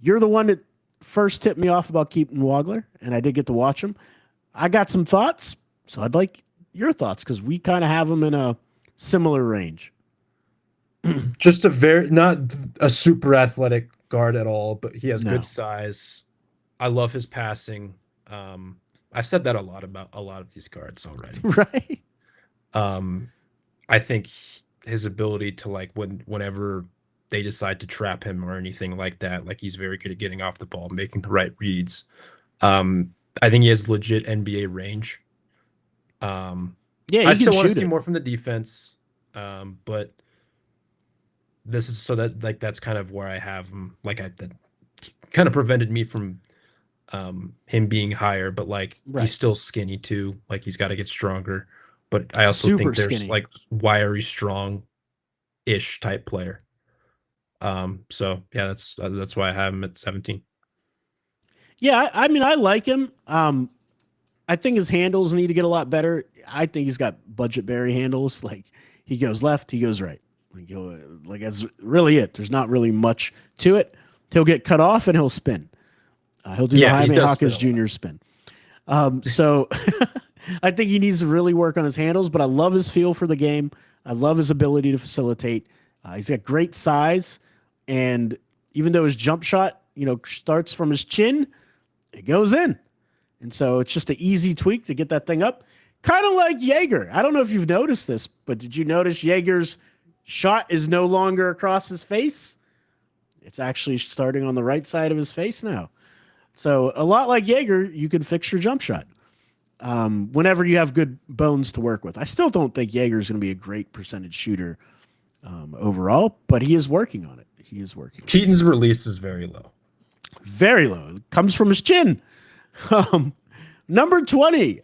A: You're the one that first tipped me off about Keaton Wagler, and I did get to watch him. I got some thoughts, so I'd like your thoughts because we kind of have him in a similar range.
B: Just not a super athletic guard at all, but he has
A: No.
B: good size. I love his passing. I've said that a lot about a lot of these guards already.
A: Right?
B: I think his ability to like whenever they decide to trap him or anything like that, like he's very good at getting off the ball, making the right reads. I think he has legit NBA range.
A: Yeah,
B: I
A: he
B: still
A: can
B: want to
A: shoot
B: see
A: it.
B: more from the defense. But this is so that like that's kind of where I have him. Like that kind of prevented me from him being higher, but like
A: Right.
B: he's still skinny too. Like he's got to get stronger. But I also
A: Super
B: think there's
A: skinny.
B: like wiry, strong-ish type player. So yeah, that's why I have him at 17.
A: Yeah, I mean, I like him. I think his handles need to get a lot better. I think he's got budget berry handles. Like he goes left, he goes right. Like that's really it. There's not really much to it. He'll get cut off and he'll spin. He'll do
B: Yeah,
A: the
B: he
A: Jaime
B: does
A: Hawkins
B: spin a lot.
A: Jr. spin. So I think he needs to really work on his handles, but I love his feel for the game. I love his ability to facilitate. He's got great size, and even though his jump shot, starts from his chin, it goes in. And so it's just an easy tweak to get that thing up. Kind of like Jaeger. I don't know if you've noticed this, but did you notice Jaeger's shot is no longer across his face? It's actually starting on the right side of his face now. So a lot like Jaeger, you can fix your jump shot whenever you have good bones to work with. I still don't think Jaeger is going to be a great percentage shooter overall, but he is working on it. He is working.
B: Keaton's release is very low.
A: Very low. It comes from his chin. Number 20,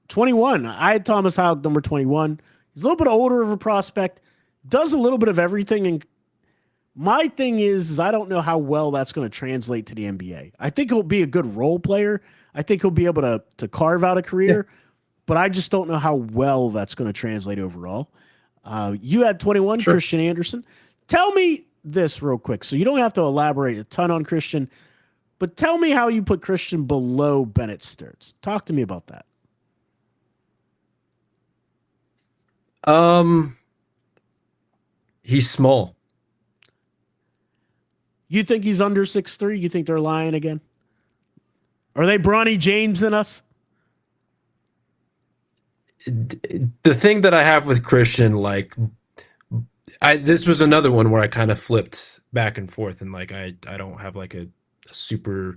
A: 21. I had Thomas Houck, number 21. He's a little bit older of a prospect, does a little bit of everything. And my thing is I don't know how well that's going to translate to the NBA. I think he'll be a good role player. I think he'll be able to carve out a career, but I just don't know how well that's going to translate overall. You had 21,
B: Sure.
A: Christian Anderson. Tell me this real quick. So you don't have to elaborate a ton on Christian, but tell me how you put Christian below Bennett Sturts. Talk to me about that.
B: He's small.
A: You think he's under 6'3"? You think they're lying again? Are they Bronny James in us?
B: The thing that I have with Christian, like This was another one where I kind of flipped back and forth, and like I don't have like a super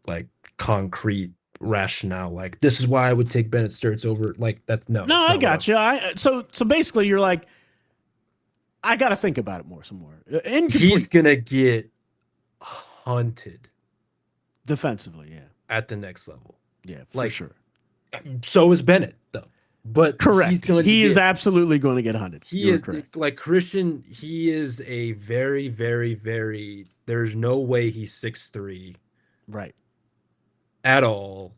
B: like concrete rationale. Like this is why I would take Bennett Sturts over. Like that's no,
A: No,
B: it's
A: I
B: not what
A: got you. So basically, you're like, I got to think about it some more.
B: He's gonna get hunted
A: defensively, yeah,
B: at the next level.
A: yeah, for
B: Like
A: sure.
B: so is Bennett though. But
A: Correct. He is absolutely going to get hunted.
B: He is correct. Like Christian. He is a very, very, very. There's no way he's 6'3",
A: right?
B: At all,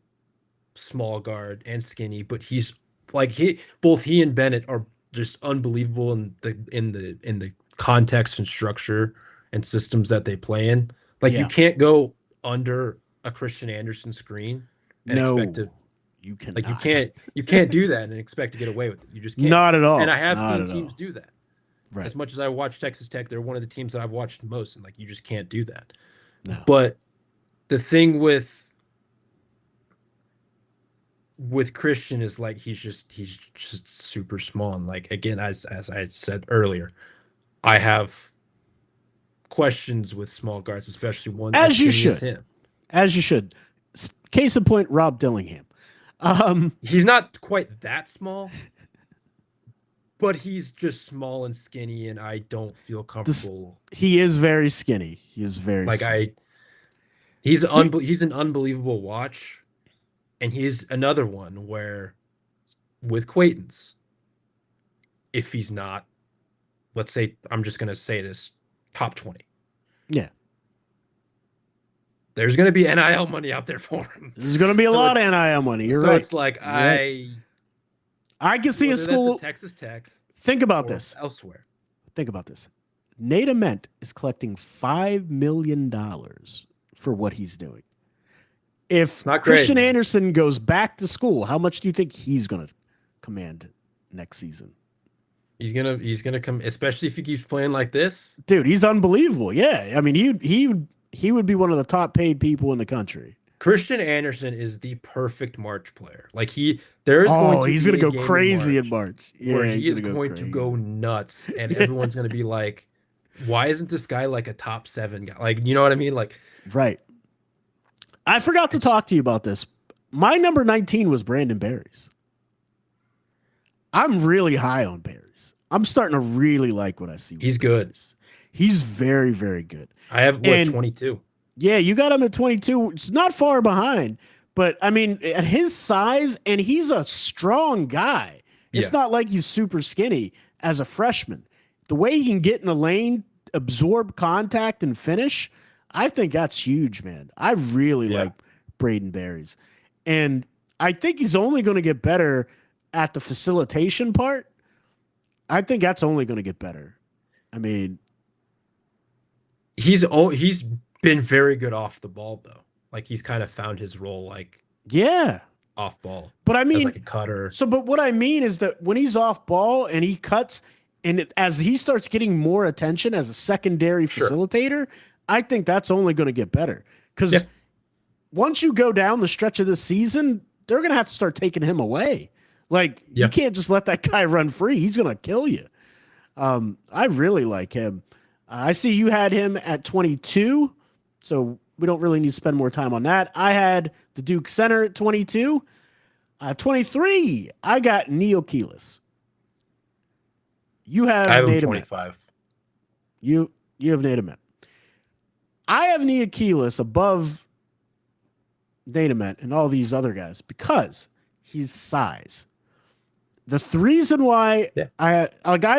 B: small guard and skinny. But he's like both he and Bennett are just unbelievable in the context and structure and systems that they play in. Like you can't go under a Christian Anderson screen and expect to.
A: You cannot.
B: Like you can't do that and expect to get away with it. You just can't.
A: Not at all.
B: And I have seen teams do that.
A: Right.
B: As much as I watch Texas Tech, they're one of the teams that I've watched most, and like you just can't do that.
A: No.
B: But the thing with Christian is like he's just super small, and like again, as I said earlier, I have questions with small guards, especially one
A: as you should.
B: As him.
A: As you should. Case in point, Rob Dillingham.
B: He's not quite that small, but he's just small and skinny, and I don't feel comfortable.
A: He is very skinny. He is very
B: like
A: skinny.
B: He's an unbelievable watch, and he's another one where, with Quaitons, if he's not, let's say I'm just gonna say this, top 20.
A: Yeah.
B: There's going to be NIL money out there for him.
A: There's going to be a lot of NIL money. You're right.
B: It's like
A: I can see a school.
B: Texas Tech.
A: Think about this.
B: Elsewhere.
A: Think about this. Nate Ament is collecting $5 million for what he's doing. If Christian Anderson goes back to school, how much do you think he's going to command next season?
B: He's gonna come, especially if he keeps playing like this.
A: Dude, he's unbelievable. Yeah, I mean he would be one of the top paid people in the country.
B: Christian Anderson is the perfect March player. Like he's
A: going to go crazy in March.
B: Yeah, where he is going to go nuts, and everyone's going to be like, "Why isn't this guy like a top 7 guy?" Like, you know what I mean? Like,
A: right. I forgot to talk to you about this. My number 19 was Brandon Berries. I'm really high on Berries. I'm starting to really like what I see.
B: He's good.
A: He's very, very good.
B: I have 22.
A: Yeah, you got him at 22. It's not far behind, but I mean, at his size, and he's a strong guy. It's not like he's super skinny as a freshman. The way he can get in the lane, absorb contact, and finish, I think that's huge, man. I really like Braden Berries. And I think he's only going to get better at the facilitation part. I think that's only going to get better. I mean,
B: he's been very good off the ball though. Like he's kind of found his role, like off ball.
A: But I mean,
B: like a cutter.
A: So, but what I mean is that when he's off ball and he cuts, and as he starts getting more attention as a secondary facilitator, I think that's only going to get better. Because once you go down the stretch of the season, they're going to have to start taking him away. Like you can't just let that guy run free. He's going to kill you. I really like him. I see you had him at 22, so we don't really need to spend more time on that. I had the Duke center at 22. 23, I got Neo Keelis. You have
B: I have 25.
A: You have Nate. I have Neo Keelis above Nate and all these other guys because he's size. The reason why I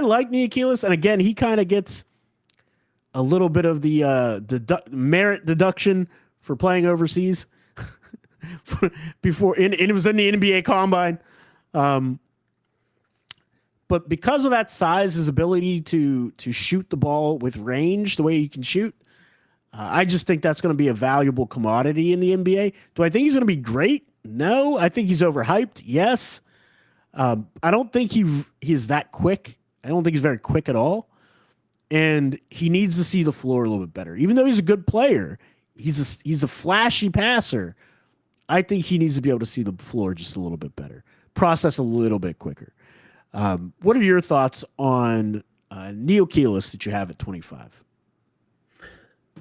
A: like Neo Keelis, and again, he kind of gets a little bit of the merit deduction for playing overseas before, and it was in the NBA Combine. But because of that size, his ability to shoot the ball with range, the way he can shoot, I just think that's going to be a valuable commodity in the NBA. Do I think he's going to be great? No. I think he's overhyped. Yes. I don't think he's that quick. I don't think he's very quick at all. And he needs to see the floor a little bit better. Even though he's a good player, he's a flashy passer. I think he needs to be able to see the floor just a little bit better, process a little bit quicker. What are your thoughts on Neil Keelis that you have at 25?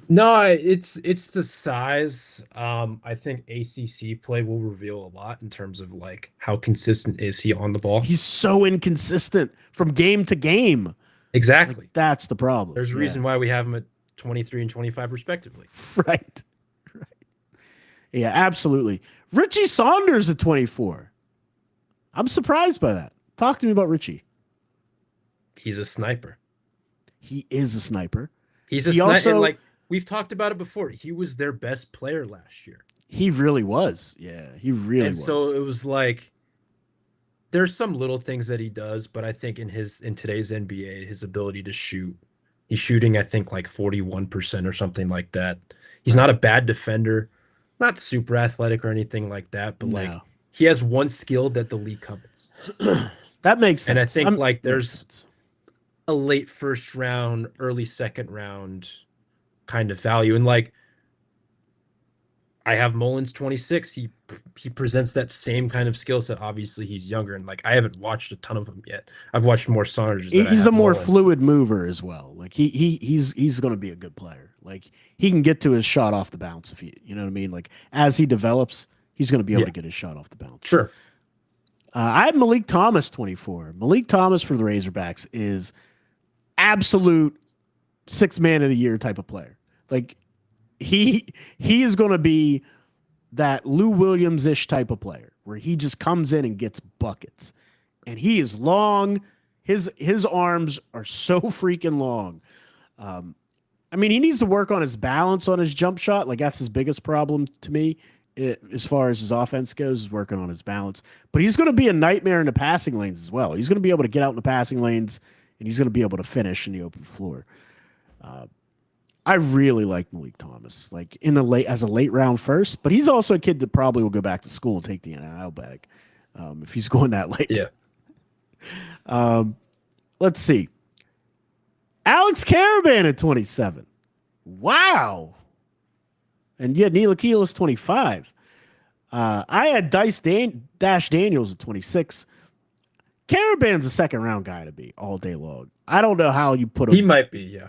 B: No, it's the size. I think ACC play will reveal a lot in terms of like how consistent is he on the ball.
A: He's so inconsistent from game to game. Like
B: Exactly.
A: that's the problem.
B: There's a
A: Yeah.
B: reason why we have him at 23 and 25 respectively.
A: Right. Right. Yeah, absolutely. Richie Saunders at 24. I'm surprised by that. Talk to me about Richie.
B: He's a sniper.
A: He is a sniper.
B: He's a
A: He
B: sniper,
A: also
B: and like we've talked about it before. He was their best player last year.
A: he really was. Yeah, he really
B: And
A: was.
B: so it was like there's some little things that he does, but I think in today's NBA, his ability to shoot, he's shooting, I think, like 41% or something like that. He's not a bad defender, not super athletic or anything like that, but like
A: No.
B: he has one skill that the league covets.
A: That makes sense.
B: And I think like
A: makes
B: there's
A: sense.
B: a late first round, early second round kind of value. And like I have Mullins 26. He presents that same kind of skill set. Obviously, he's younger, and like I haven't watched a ton of him yet. I've watched more Saunders than I
A: He's
B: have
A: a more
B: Mullins.
A: fluid mover as well. Like he's going to be a good player. Like he can get to his shot off the bounce if you know what I mean. Like as he develops, he's going to be able to get his shot off the bounce.
B: Sure.
A: I have Malik Thomas 24. Malik Thomas for the Razorbacks is absolute six man of the year type of player. Like he is going to be that Lou Williams ish type of player where he just comes in and gets buckets, and he is long. His arms are so freaking long. I mean, he needs to work on his balance on his jump shot. Like that's his biggest problem to me, as far as his offense goes, is working on his balance. But he's going to be a nightmare in the passing lanes as well. He's going to be able to get out in the passing lanes, and he's going to be able to finish in the open floor. I really like Malik Thomas, like in the late as a late round first, but he's also a kid that probably will go back to school and take the NIL bag if he's going that late.
B: Yeah.
A: Let's see. Alex Caravan at 27. Wow. And yet Neil Keelis 25. I had Dash Daniels at 26. Caravan's a second round guy to be all day long. I don't know how you put him.
B: He might be, yeah.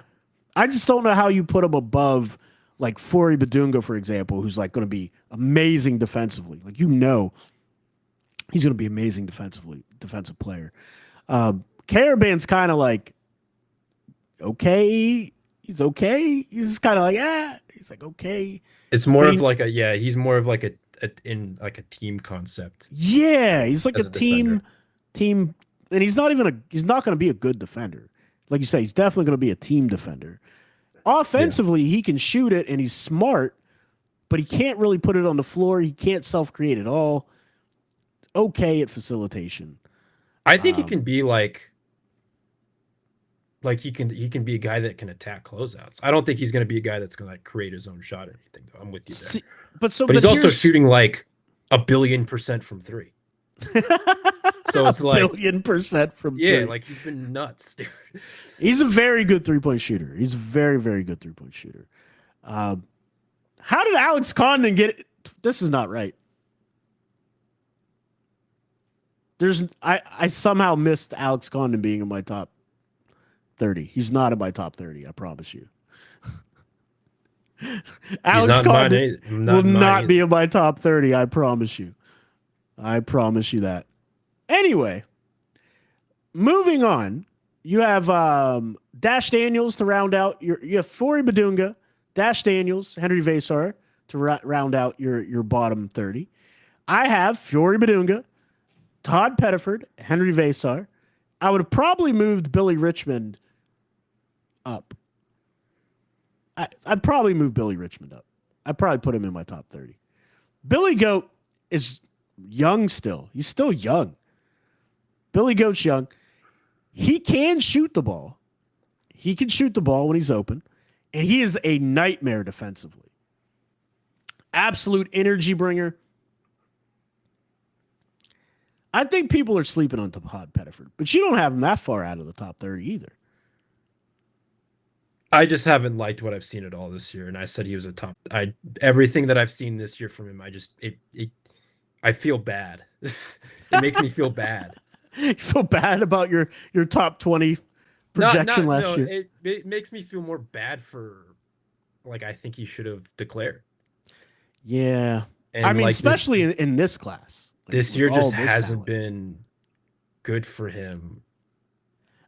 A: I just don't know how you put him above like Fori Badunga, for example, who's like going to be amazing defensively. Like he's going to be amazing defensive player. Caravan's kind of like okay. He's okay. He's kind of like He's like okay.
B: It's more of like he's more of like in like a team concept.
A: Yeah, he's like
B: as
A: a
B: defender.
A: team, and he's not going to be a good defender. Like you say, he's definitely going to be a team defender. Offensively, he can shoot it, and he's smart, but he can't really put it on the floor. He can't self-create at all. Okay at facilitation.
B: I think he can be like he can be a guy that can attack closeouts. I don't think he's going to be a guy that's going to like create his own shot or anything. Though I'm with you there. But he's also shooting like 1,000,000,000% from three. So it's like
A: 1,000,000,000% from three.
B: like he's been nuts, dude.
A: He's a very good three-point shooter. He's a very, very good three-point shooter. How did Alex Condon get it? This is not right. I somehow missed Alex Condon being in my top 30. He's not in my top 30, I promise you. Alex Condon will not be in my top 30, I promise you. I promise you that. Anyway, moving on. You have Dash Daniels to round out you have Fori Badunga, Dash Daniels, Henry Vasar to round out your bottom 30. I have Fori Badunga, Todd Pettiford, Henry Vasar. I would have probably moved Billy Richmond up. I'd probably move Billy Richmond up. I'd probably put him in my top 30. Billy Goat is young still. He's still young. Billy Goat's young. He can shoot the ball. He can shoot the ball when he's open. And he is a nightmare defensively. Absolute energy bringer. I think people are sleeping on Todd Pettiford, but you don't have him that far out of the top 30 either.
B: I just haven't liked what I've seen at all this year, and I said he was a top. Everything that I've seen this year from him, I feel bad. It makes me feel bad.
A: You feel bad about your top 20 projection last year.
B: It makes me feel more bad for like I think he should have declared.
A: Yeah.
B: And
A: I mean,
B: like
A: especially in this class. Like,
B: this year just hasn't
A: talent.
B: been good for him.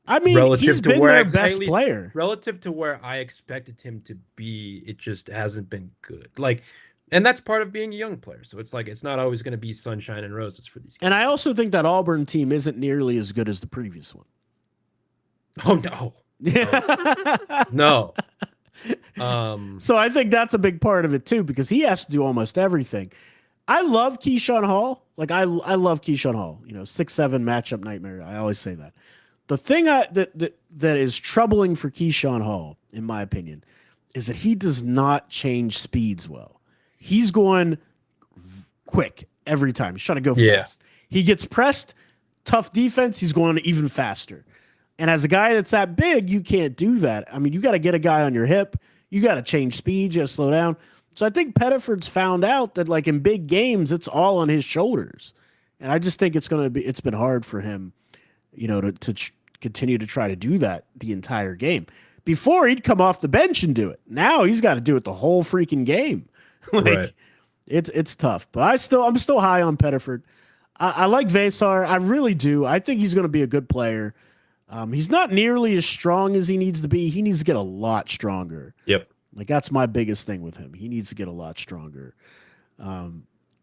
A: I mean, he's been their best player.
B: Relative to where I expected him to be, it just hasn't been good. Like, and that's part of being a young player. So it's like it's not always going to be sunshine and roses for these guys.
A: And I also think that Auburn team isn't nearly as good as the previous one.
B: Oh no. No.
A: So I think that's a big part of it too, because he has to do almost everything. I love Keyshawn Hall. Like I love Keyshawn Hall. 6'7" matchup nightmare. I always say that. The thing that is troubling for Keyshawn Hall, in my opinion, is that he does not change speeds well. He's going quick every time. He's trying to go fast. He gets pressed, tough defense, he's going even faster. And as a guy that's that big, you can't do that. I mean, you got to get a guy on your hip. You got to change speeds. You got to slow down. So I think Pettiford's found out that like in big games, it's all on his shoulders. And I just think it's been hard for him, to continue to try to do that the entire game. Before he'd come off the bench and do it. Now he's got to do it the whole freaking game.
B: Right.
A: It's tough, but I'm still high on Pettiford. I like Vesar. I really do. I think he's going to be a good player. He's not nearly as strong as he needs to be. He needs to get a lot stronger.
B: Yep.
A: Like that's my biggest thing with him. He needs to get a lot stronger.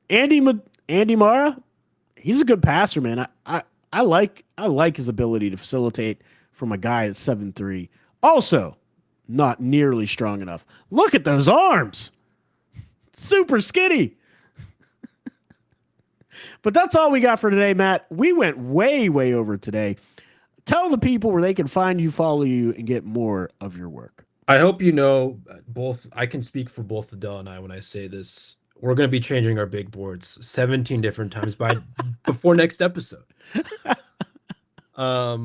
A: Andy Mara, he's a good passer, man. I like his ability to facilitate from a guy at 7'3". Also, not nearly strong enough. Look at those arms. Super skinny. But that's all we got for today, Matt. We went way, way over today. Tell the people where they can find you, follow you, and get more of your work.
B: I hope you know both. I can speak for both Adel and I when I say this. We're going to be changing our big boards 17 different times before next episode. But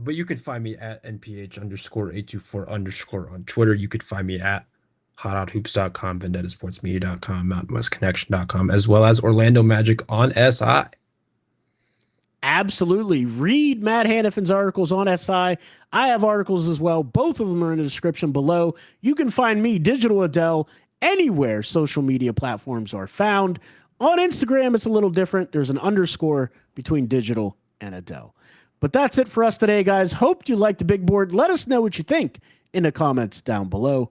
B: you can find me at NPH_824_ on Twitter. You could find me at hothouthoops.com, vendettasportsmedia.com, mountainwestconnection.com, as well as Orlando Magic on SI.
A: Absolutely. Read Matt Hanifan's articles on SI. I have articles as well. Both of them are in the description below. You can find me, Digital Adel, anywhere social media platforms are found. On Instagram, it's a little different. There's an underscore between Digital and Adel. But that's it for us today, guys. Hope you liked the big board. Let us know what you think in the comments down below.